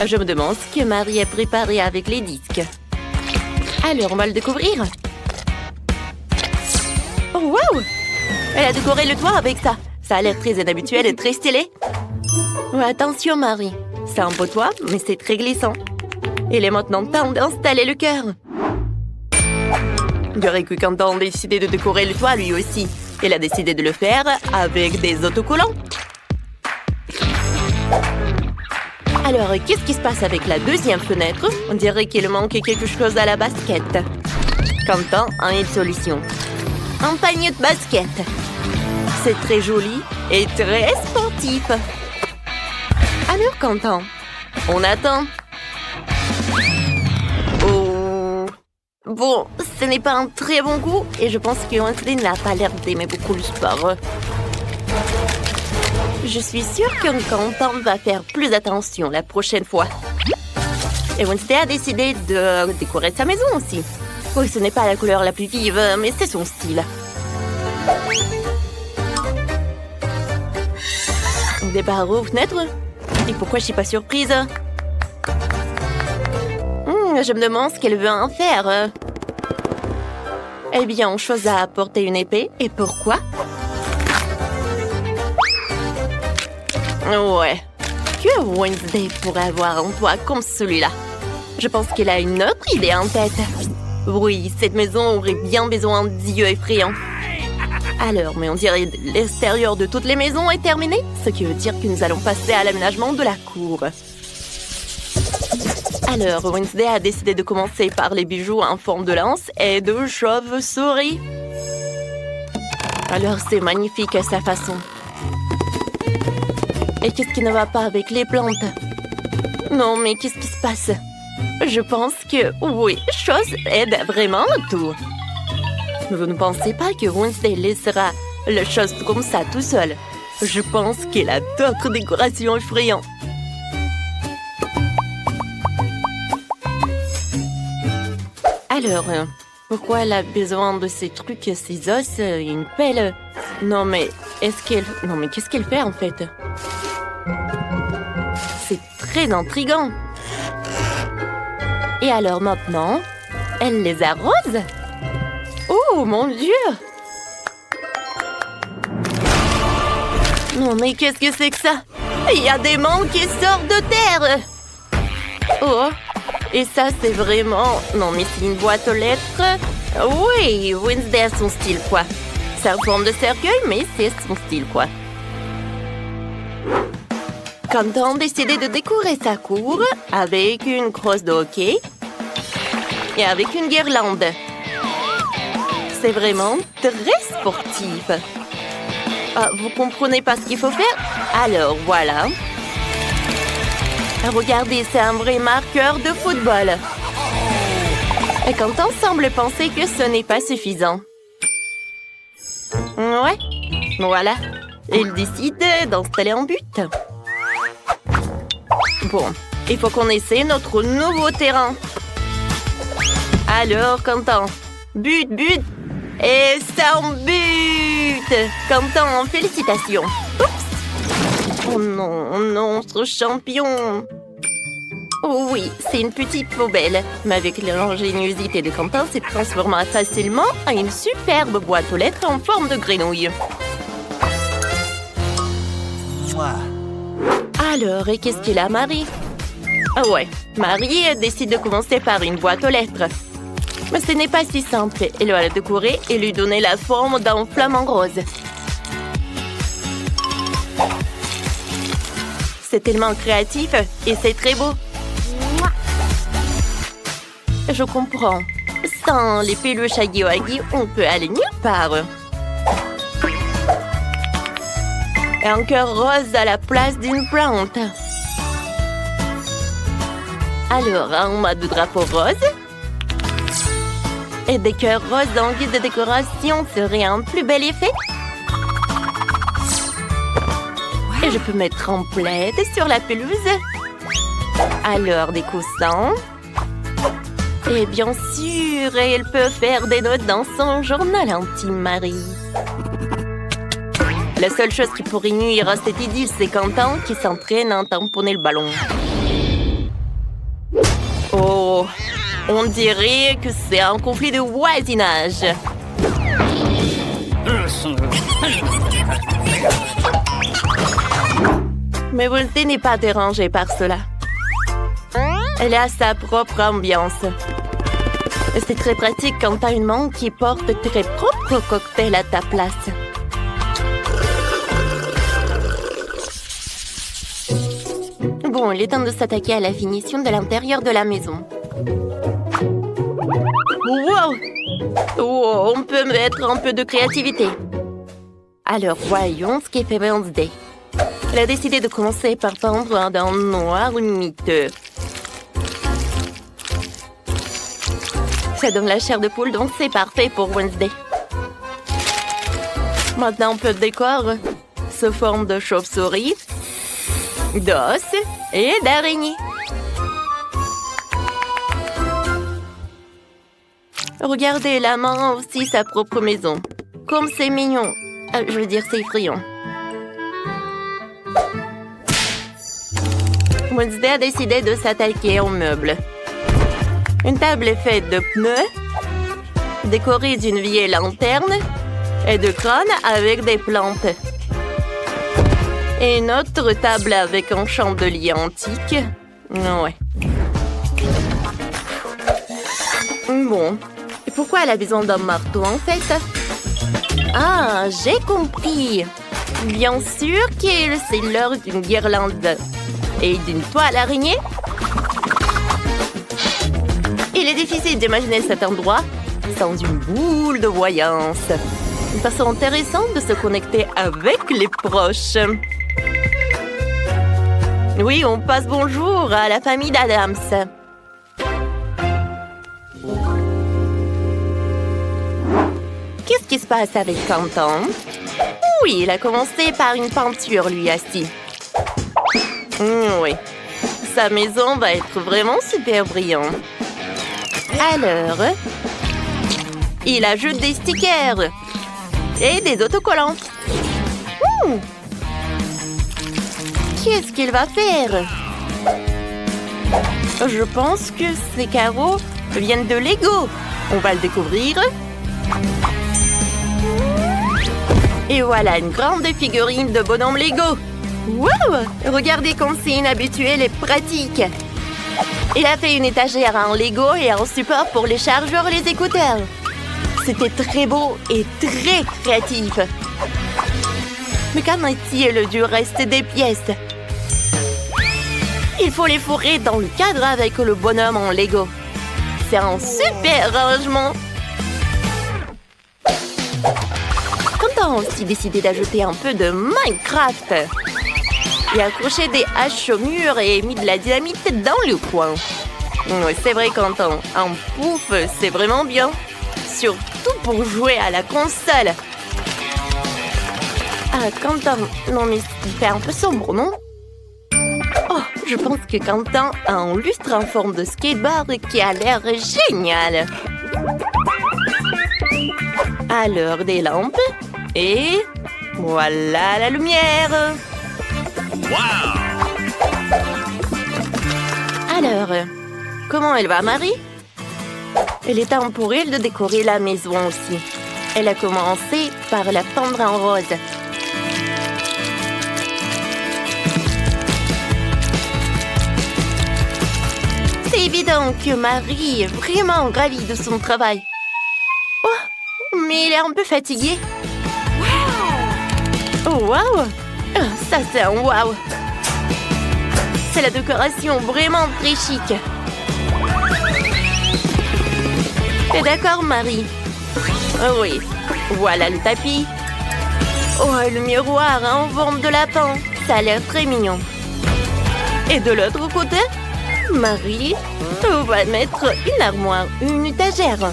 Je me demande ce que Marie a préparé avec les disques. Alors, on va le découvrir. Oh wow, elle a décoré le toit avec ça. Ça a l'air très inhabituel et très stylé. Oh, attention Marie, c'est un beau toit, mais c'est très glissant. Il est maintenant temps d'installer le cœur. Je dirais que Quentin a décidé de décorer le toit lui aussi. Il a décidé de le faire avec des autocollants. Alors, qu'est-ce qui se passe avec la deuxième fenêtre? On dirait qu'il manque quelque chose à la basket. Quentin a une solution. Un panier de basket. C'est très joli et très sportif. Alors, Quentin, on attend. Oh. Bon, ce n'est pas un très bon goût et je pense que Wednesday n'a pas l'air d'aimer beaucoup le sport. Je suis sûre que Quentin va faire plus attention la prochaine fois. Et Wednesday a décidé de décorer sa maison aussi. Oui, ce n'est pas la couleur la plus vive, mais c'est son style. Des barreaux aux fenêtres? Et pourquoi je suis pas surprise? Je me demande ce qu'elle veut en faire. Eh bien, on choisit à apporter une épée. Et pourquoi? Ouais. Que Wednesday pourrait avoir un toit comme celui-là? Je pense qu'elle a une autre idée en tête. Oui, cette maison aurait bien besoin d'yeux effrayants. Alors, mais on dirait que l'extérieur de toutes les maisons est terminé, ce qui veut dire que nous allons passer à l'aménagement de la cour. Alors, Wednesday a décidé de commencer par les bijoux en forme de lance et de chauve-souris. Alors, c'est magnifique à sa façon. Et qu'est-ce qui ne va pas avec les plantes? Non, mais qu'est-ce qui se passe? Je pense que, oui, chose aide vraiment tout. Vous ne pensez pas que Wednesday laissera la chose comme ça tout seul? Je pense qu'elle a d'autres décorations effrayantes. Alors, pourquoi elle a besoin de ces trucs, ces os, une pelle? Non mais, Est-ce qu'elle... Non, mais qu'est-ce qu'elle fait, en fait? C'est très intriguant. Et alors, maintenant, elle les arrose? Oh, mon Dieu! Non, mais qu'est-ce que c'est que ça? Il y a des membres qui sortent de terre! Oh! Et ça, c'est vraiment... Non, mais c'est une boîte aux lettres. Oui, Wednesday a son style, quoi. C'est en forme de cercueil, mais c'est son style, quoi. Quentin a décidé de décorer sa cour avec une crosse de hockey et avec une guirlande. C'est vraiment très sportif. Ah, vous comprenez pas ce qu'il faut faire? Alors, voilà. Regardez, c'est un vrai marqueur de football. Et Quentin semble penser que ce n'est pas suffisant. Ouais, voilà. Il décide d'installer un but. Bon, il faut qu'on essaie notre nouveau terrain. Alors, Quentin, but, et c'est un but! Quentin, félicitations. Oups! Oh non, ce champion! Oh oui, c'est une petite poubelle, mais avec l'ingéniosité de Quentin, c'est transformé facilement en une superbe boîte aux lettres en forme de grenouille. Alors, et qu'est-ce qu'il a, Marie? Ah ouais, Marie décide de commencer par une boîte aux lettres. Mais ce n'est pas si simple. Elle va la décorer et lui donner la forme d'un flamant rose. C'est tellement créatif et c'est très beau. Je comprends. Sans les peluches Huggy Wuggy, on peut aller nulle part. Et un cœur rose à la place d'une plante. Alors, un mât de drapeau rose. Et des cœurs roses en guise de décoration serait un plus bel effet. Et je peux mettre en plaid sur la pelouse. Alors, des coussins. Et bien sûr, elle peut faire des notes dans son journal intime, Marie. La seule chose qui pourrait nuire à cette idylle, c'est Quentin qui s'entraîne à tamponner le ballon. Oh, on dirait que c'est un conflit de voisinage. Mais Wednesday n'est pas dérangée par cela. Elle a sa propre ambiance. C'est très pratique quand t'as une maman qui porte tes propres cocktails à ta place. Bon, il est temps de s'attaquer à la finition de l'intérieur de la maison. Wow! Oh, on peut mettre un peu de créativité. Alors, voyons ce qu'est fait Wednesday. Elle a décidé de commencer par peindre d'un noir miteux. Ça donne la chair de poule, donc c'est parfait pour Wednesday. Maintenant, un peu de décor sous forme de chauve-souris, d'os et d'araignée. Regardez, la main a aussi sa propre maison. Comme c'est mignon. Je veux dire, c'est effrayant. Wednesday a décidé de s'attaquer aux meubles. Une table est faite de pneus, décorée d'une vieille lanterne et de crânes avec des plantes. Et une autre table avec un chandelier antique. Ouais. Bon. Et pourquoi elle a besoin d'un marteau, en fait? Ah, j'ai compris. Bien sûr que c'est l'heure d'une guirlande et d'une toile araignée. Il est difficile d'imaginer cet endroit sans une boule de voyance. Une façon intéressante de se connecter avec les proches. Oui, on passe bonjour à la famille d'Adams. Qu'est-ce qui se passe avec Quentin? Oui, il a commencé par une peinture, lui, assis. Oui, sa maison va être vraiment super brillante. Alors, il ajoute des stickers et des autocollants. Qu'est-ce qu'il va faire? Je pense que ces carreaux viennent de Lego. On va le découvrir. Et voilà une grande figurine de bonhomme Lego. Wow! Regardez comme c'est inhabituel et pratique. Il a fait une étagère en Lego et un support pour les chargeurs et les écouteurs. C'était très beau et très créatif. Mais qu'en est-il du reste des pièces? Il faut les fourrer dans le cadre avec le bonhomme en Lego. C'est un super rangement. Quentin a aussi décidé d'ajouter un peu de Minecraft. Il a accroché des haches au mur et mis de la dynamite dans le coin. C'est vrai, Quentin, un pouf, c'est vraiment bien. Surtout pour jouer à la console. Ah, Quentin, non mais il fait un peu sombre, non? Oh, je pense que Quentin a un lustre en forme de skateboard qui a l'air génial. Alors, des lampes. Et voilà la lumière. Wow! Alors, comment elle va, Marie? Il est temps pour elle de décorer la maison aussi. Elle a commencé par la peindre en rose. C'est évident que Marie est vraiment ravie de son travail. Oh, mais elle est un peu fatiguée. Oh, wow! Ça, c'est un wow! C'est la décoration vraiment très chic. T'es d'accord, Marie? Oh oui, voilà le tapis. Oh, le miroir en forme de lapin. Ça a l'air très mignon. Et de l'autre côté, Marie va mettre une armoire, une étagère.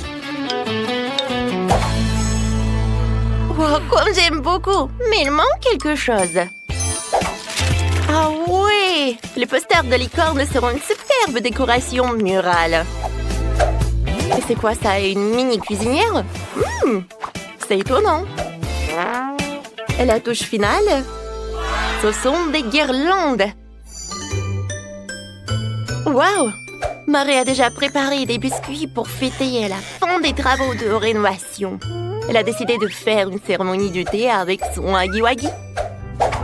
Oh, comme j'aime beaucoup, mais il manque quelque chose. Ah ouais, les posters de licorne seront une superbe décoration murale. Et c'est quoi ça, une mini cuisinière? C'est étonnant. Et la touche finale, ce sont des guirlandes. Waouh! Marie a déjà préparé des biscuits pour fêter la fin des travaux de rénovation. Elle a décidé de faire une cérémonie du thé avec son Huggy-Wuggy.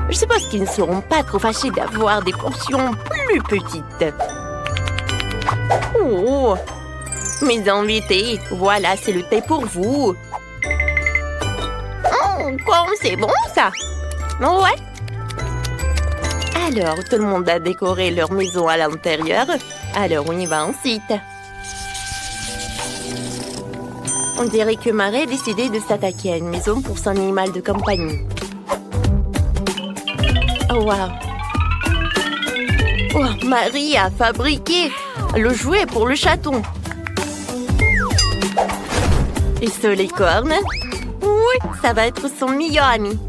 Je suppose qu'ils ne seront pas trop fâchés d'avoir des portions plus petites. Oh! Mes invités, voilà, c'est le thé pour vous. Oh, comme c'est bon, ça! Ouais! Alors, tout le monde a décoré leur maison à l'intérieur. Alors, on y va ensuite. On dirait que Marie a décidé de s'attaquer à une maison pour son animal de compagnie. Oh, wow! Oh, Marie a fabriqué le jouet pour le chaton. Et ce licorne? Oui, ça va être son meilleur ami.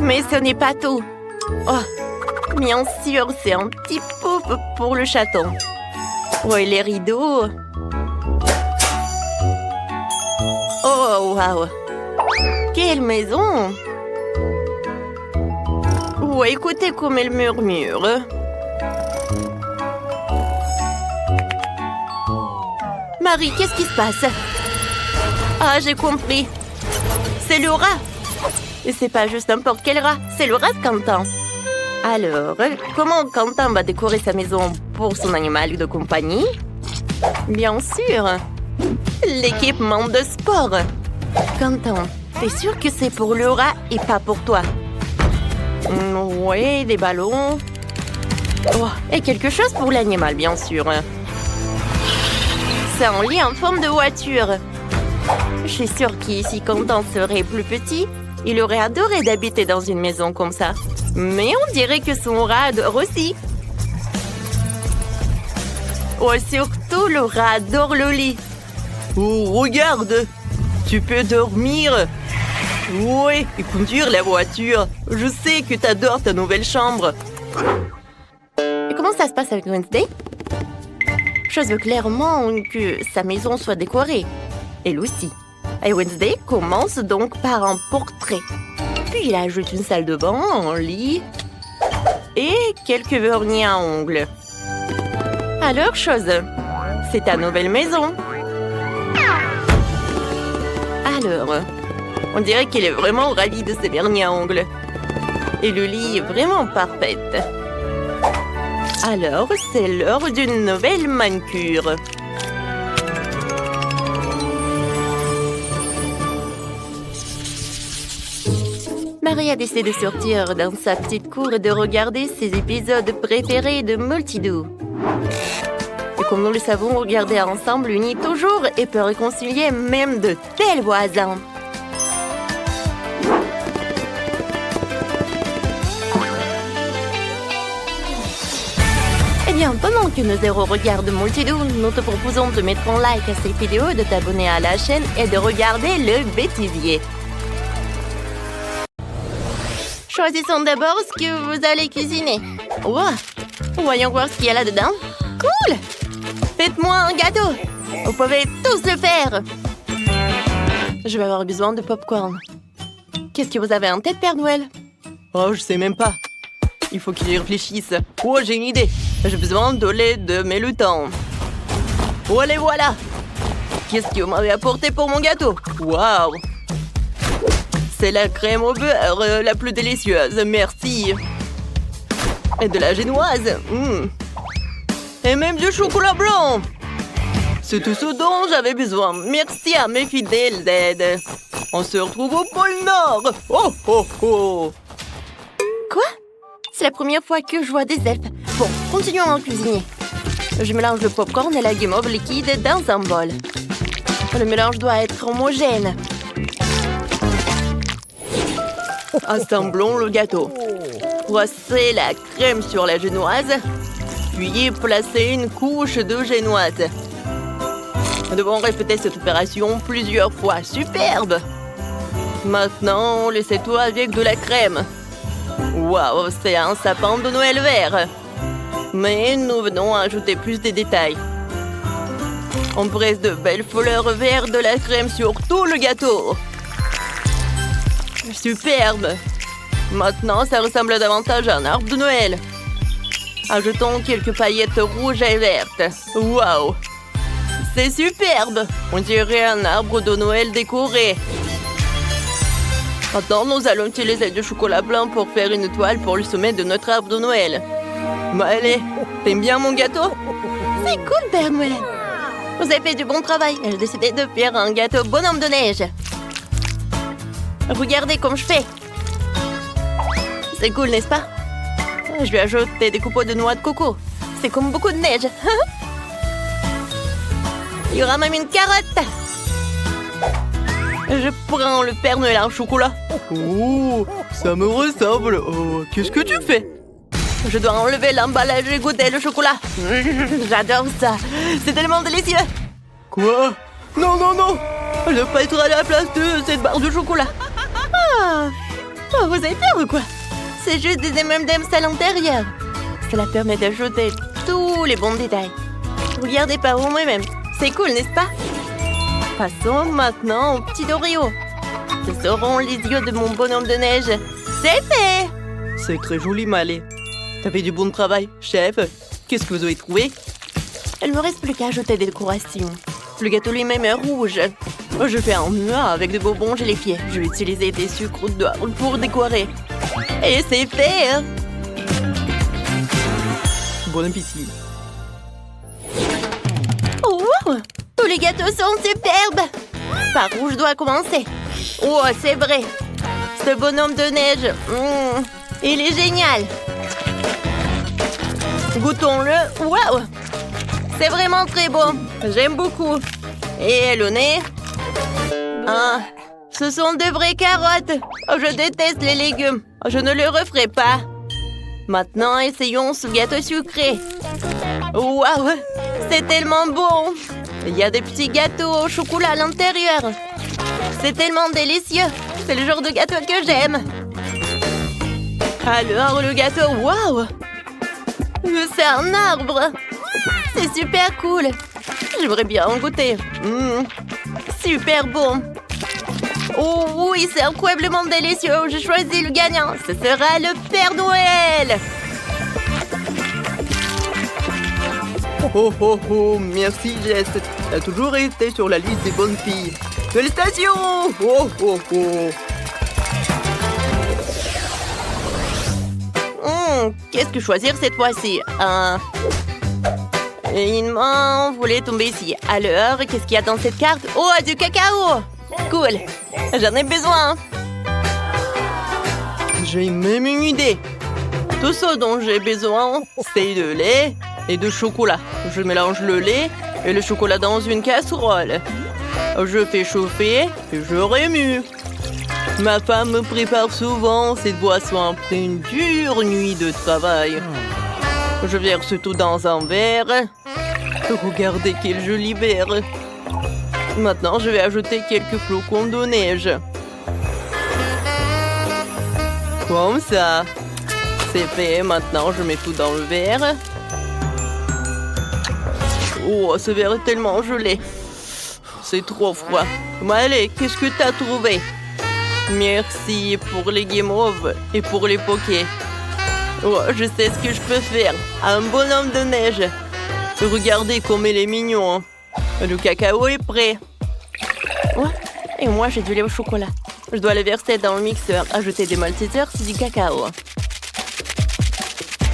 Mais ce n'est pas tout. Oh, bien sûr, c'est un petit pouf pour le chaton. Oh, et les rideaux. Oh, waouh! Quelle maison! Oh, écoutez comme elle murmure. Marie, qu'est-ce qui se passe? Ah, j'ai compris. C'est le rat. Et c'est pas juste n'importe quel rat, c'est le rat de Quentin. Alors, comment Quentin va décorer sa maison pour son animal de compagnie? Bien sûr, l'équipement de sport. Quentin, t'es sûr que c'est pour le rat et pas pour toi? Oui, des ballons. Oh, et quelque chose pour l'animal, bien sûr. C'est un lit en forme de voiture. Je suis sûre qu'ici, Quentin serait plus petit, il aurait adoré d'habiter dans une maison comme ça. Mais on dirait que son rat adore aussi. Oh, surtout, le rat adore le lit. Oh, regarde! Tu peux dormir. Ouais, et conduire la voiture. Je sais que t'adores ta nouvelle chambre. Et comment ça se passe avec Wednesday? Je veux clairement que sa maison soit décorée. Elle aussi. Et Wednesday commence donc par un portrait. Puis il ajoute une salle de bain, un lit et quelques vernis à ongles. Alors, chose, c'est ta nouvelle maison. Alors, on dirait qu'il est vraiment ravi de ses vernis à ongles. Et le lit est vraiment parfait. Alors, c'est l'heure d'une nouvelle manucure. Marie a décidé de sortir dans sa petite cour et de regarder ses épisodes préférés de Multidou. Et comme nous le savons, regarder ensemble unit toujours et peut réconcilier même de tels voisins. Eh bien, pendant que nos héros regardent Multidou, nous te proposons de mettre un like à cette vidéo, de t'abonner à la chaîne et de regarder le bêtisier. Choisissons d'abord ce que vous allez cuisiner. Wow. Voyons voir ce qu'il y a là-dedans. Cool! Faites-moi un gâteau. Vous pouvez tous le faire. Je vais avoir besoin de popcorn. Qu'est-ce que vous avez en tête, Père Noël? Oh, je sais même pas. Il faut qu'il y réfléchisse. Oh, j'ai une idée. J'ai besoin de lait de Mélutin. Oh, les voilà. Qu'est-ce que vous m'avez apporté pour mon gâteau? Waouh! C'est la crème au beurre la plus délicieuse, merci. Et de la génoise. Et même du chocolat blanc. C'est tout ce dont j'avais besoin. Merci à mes fidèles d'aide. On se retrouve au pôle Nord. Oh, oh, oh. Quoi? C'est la première fois que je vois des elfes. Bon, continuons à cuisiner. Je mélange le popcorn et la guimauve liquide dans un bol. Le mélange doit être homogène. Assemblons le gâteau. Brossez la crème sur la génoise, puis placez une couche de génoise. Nous devons répéter cette opération plusieurs fois. Superbe! Maintenant, laissez tout avec de la crème. Waouh, c'est un sapin de Noël vert. Mais nous venons ajouter plus de détails. On presse de belles fleurs vertes de la crème sur tout le gâteau. Superbe! Maintenant, ça ressemble davantage à un arbre de Noël. Ajoutons quelques paillettes rouges et vertes. Waouh! C'est superbe! On dirait un arbre de Noël décoré. Maintenant, nous allons utiliser du chocolat blanc pour faire une toile pour le sommet de notre arbre de Noël. Bah allez, t'aimes bien mon gâteau? C'est cool, Père Noël! Vous avez fait du bon travail. J'ai décidé de faire un gâteau bonhomme de neige. Regardez comme je fais. C'est cool, n'est-ce pas? Je vais ajouter des copeaux de noix de coco. C'est comme beaucoup de neige. Il y aura même une carotte. Je prends le Père Noël en chocolat. Oh, ça me ressemble. Oh, qu'est-ce que tu fais? Je dois enlever l'emballage et goûter le chocolat. J'adore ça. C'est tellement délicieux. Quoi? Non, non, non. Je ne veux pas être à la place de cette barre de chocolat. Oh, vous avez peur ou quoi? C'est juste des M&M's à l'intérieur. Cela permet d'ajouter tous les bons détails. Regardez par vous-même. C'est cool, n'est-ce pas? Passons maintenant aux petits Oreos. Ce seront les yeux de mon bonhomme de neige. C'est fait! C'est très joli, Malé. T'as fait du bon travail, chef. Qu'est-ce que vous avez trouvé? Il ne me reste plus qu'à ajouter des décorations. Le gâteau lui-même est rouge. Je fais un mur avec des bonbons gélifiés. Je vais utiliser des sucres d'orge pour décorer. Et c'est fait! Bon appétit! Oh! Tous les gâteaux sont superbes! Par où je dois commencer? Oh, c'est vrai! Ce bonhomme de neige, il est génial! Goûtons-le! Waouh! C'est vraiment très beau! J'aime beaucoup! Et le nez? Ah, ce sont de vraies carottes! Oh, je déteste les légumes! Je ne le referai pas! Maintenant, essayons ce gâteau sucré! Waouh! C'est tellement bon! Il y a des petits gâteaux au chocolat à l'intérieur! C'est tellement délicieux! C'est le genre de gâteau que j'aime! Alors, le gâteau, waouh! C'est un arbre! C'est super cool! J'aimerais bien en goûter! Super bon! Oh oui, c'est incroyablement délicieux. J'ai choisi le gagnant. Ce sera le Père Noël. Oh oh oh, merci Jess. T'as toujours été sur la liste des bonnes filles. Félicitations! Oh oh oh. Qu'est-ce que choisir cette fois-ci? Une main voulait tomber ici. Alors, qu'est-ce qu'il y a dans cette carte? Oh, du cacao! Cool. J'en ai besoin. J'ai même une idée. Tout ce dont j'ai besoin, c'est de lait et de chocolat. Je mélange le lait et le chocolat dans une casserole. Je fais chauffer et je remue. Ma femme me prépare souvent cette boisson après une dure nuit de travail. Je verse tout dans un verre. Regardez quel joli verre. Maintenant, je vais ajouter quelques flocons de neige. Comme ça. C'est fait. Maintenant, je mets tout dans le verre. Oh, ce verre est tellement gelé. C'est trop froid. Bon, allez, qu'est-ce que t'as trouvé? Merci pour les guimauves et pour les pokés. Oh, je sais ce que je peux faire. Un bonhomme de neige. Regardez comme il est mignon. Le cacao est prêt. Oh, et moi, j'ai du lait au chocolat. Je dois le verser dans le mixeur. Ajouter des maltesers, c'est du cacao.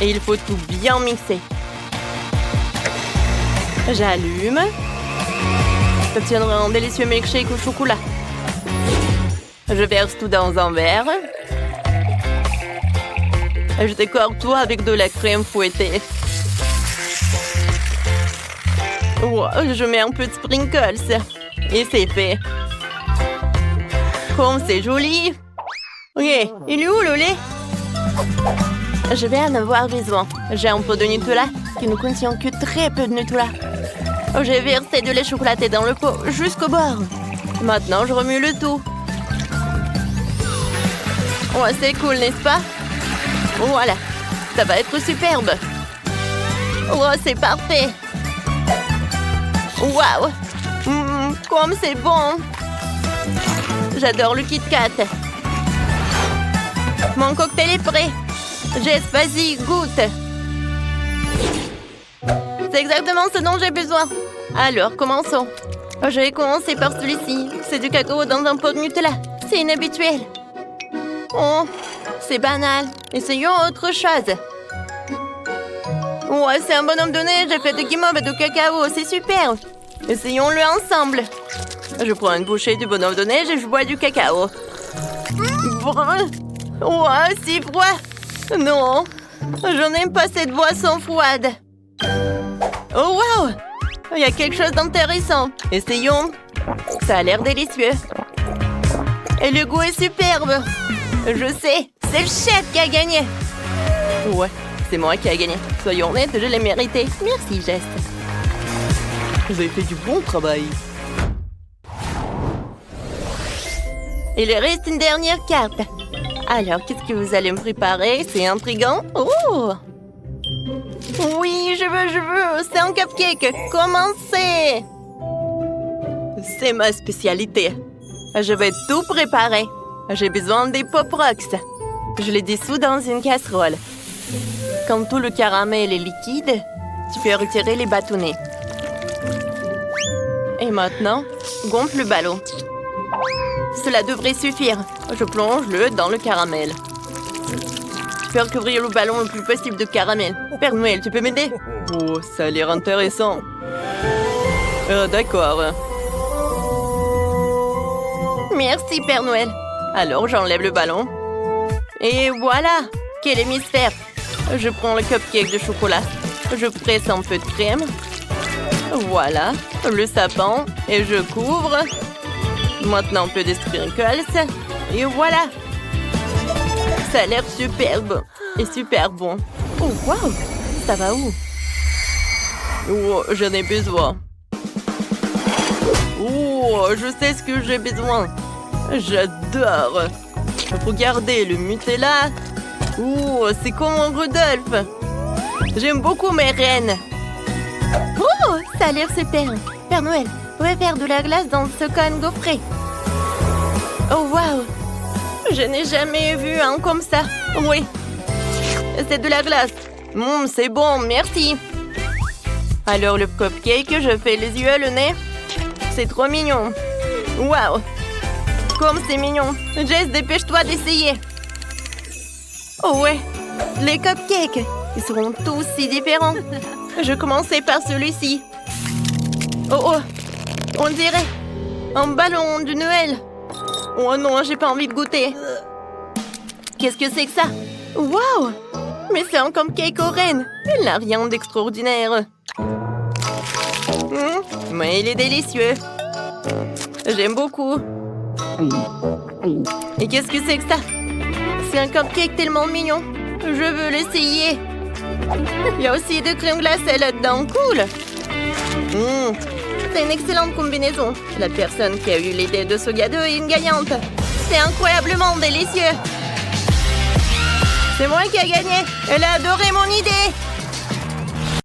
Et il faut tout bien mixer. J'allume. J'obtiendrai un délicieux milkshake au chocolat. Je verse tout dans un verre. Je décore tout avec de la crème fouettée. Oh, je mets un peu de sprinkles. Et c'est fait. Comme c'est joli. Ok, il est où le lait? Je vais en avoir besoin. J'ai un pot de Nutella qui ne contient que très peu de Nutella. J'ai versé de lait chocolaté dans le pot jusqu'au bord. Maintenant, je remue le tout. Oh, c'est cool, n'est-ce pas? Voilà, ça va être superbe. Oh, c'est parfait. Waouh, comme c'est bon. J'adore le Kit Kat. Mon cocktail est prêt. Jess, vas-y, goûte. C'est exactement ce dont j'ai besoin. Alors, commençons. Je vais commencer par celui-ci. C'est du cacao dans un pot de Nutella. C'est inhabituel. Oh, c'est banal. Essayons autre chose. Ouais, c'est un bonhomme de neige fait de guimauve et de cacao. C'est super. Essayons-le ensemble. Je prends une bouchée du bonhomme de neige et je bois du cacao. Ouais, c'est froid. Non, je n'aime pas cette boisson froide. Oh, wow! Il y a quelque chose d'intéressant. Essayons. Ça a l'air délicieux. Et le goût est superbe. Je sais, c'est le chef qui a gagné. Ouais, c'est moi qui a gagné. Soyons honnêtes, je l'ai mérité. Merci, Jess. Vous avez fait du bon travail. Il reste une dernière carte. Alors, qu'est-ce que vous allez me préparer? C'est intriguant. Oh! Oui, je veux. C'est un cupcake. Commencez! C'est ma spécialité. Je vais tout préparer. J'ai besoin des Pop Rocks. Je les dissous dans une casserole. Quand tout le caramel est liquide, tu peux retirer les bâtonnets. Et maintenant, gonfle le ballon. Cela devrait suffire. Je plonge-le dans le caramel. Je peux recouvrir le ballon le plus possible de caramel. Père Noël, tu peux m'aider? Oh, ça a l'air intéressant. D'accord. Merci, Père Noël. Alors, j'enlève le ballon. Et voilà! Quel hémisphère! Je prends le cupcake de chocolat. Je presse un peu de crème. Voilà, le sapin. Et je couvre. Maintenant, un peu de sprinkles. Et voilà! Ça a l'air superbe. Et super bon. Oh, wow! Ça va où? Oh, j'en ai besoin. Oh, je sais ce que j'ai besoin. J'adore. Regardez le Nutella. Oh, c'est comme un Rudolph. J'aime beaucoup mes reines. Oh, ça a l'air super. Père Noël, vous pouvez faire de la glace dans ce cône gaufré. Oh, waouh! Je n'ai jamais vu un comme ça. Oui. C'est de la glace. C'est bon, merci. Alors, le cupcake, je fais les yeux, le nez. C'est trop mignon. Waouh! Comme c'est mignon. Jess, dépêche-toi d'essayer. Oh ouais, les cupcakes. Ils seront tous si différents. Je commençais par celui-ci. Oh oh, on dirait un ballon de Noël. Oh non, j'ai pas envie de goûter. Qu'est-ce que c'est que ça? Waouh! Mais c'est un cupcake aux rennes. Il n'a rien d'extraordinaire. Mais il est délicieux. J'aime beaucoup. Et qu'est-ce que c'est que ça? C'est un cupcake tellement mignon. Je veux l'essayer. Il y a aussi de crème glacée là-dedans. Cool. C'est une excellente combinaison. La personne qui a eu l'idée de ce gâteau est une gagnante. C'est incroyablement délicieux. C'est moi qui ai gagné. Elle a adoré mon idée.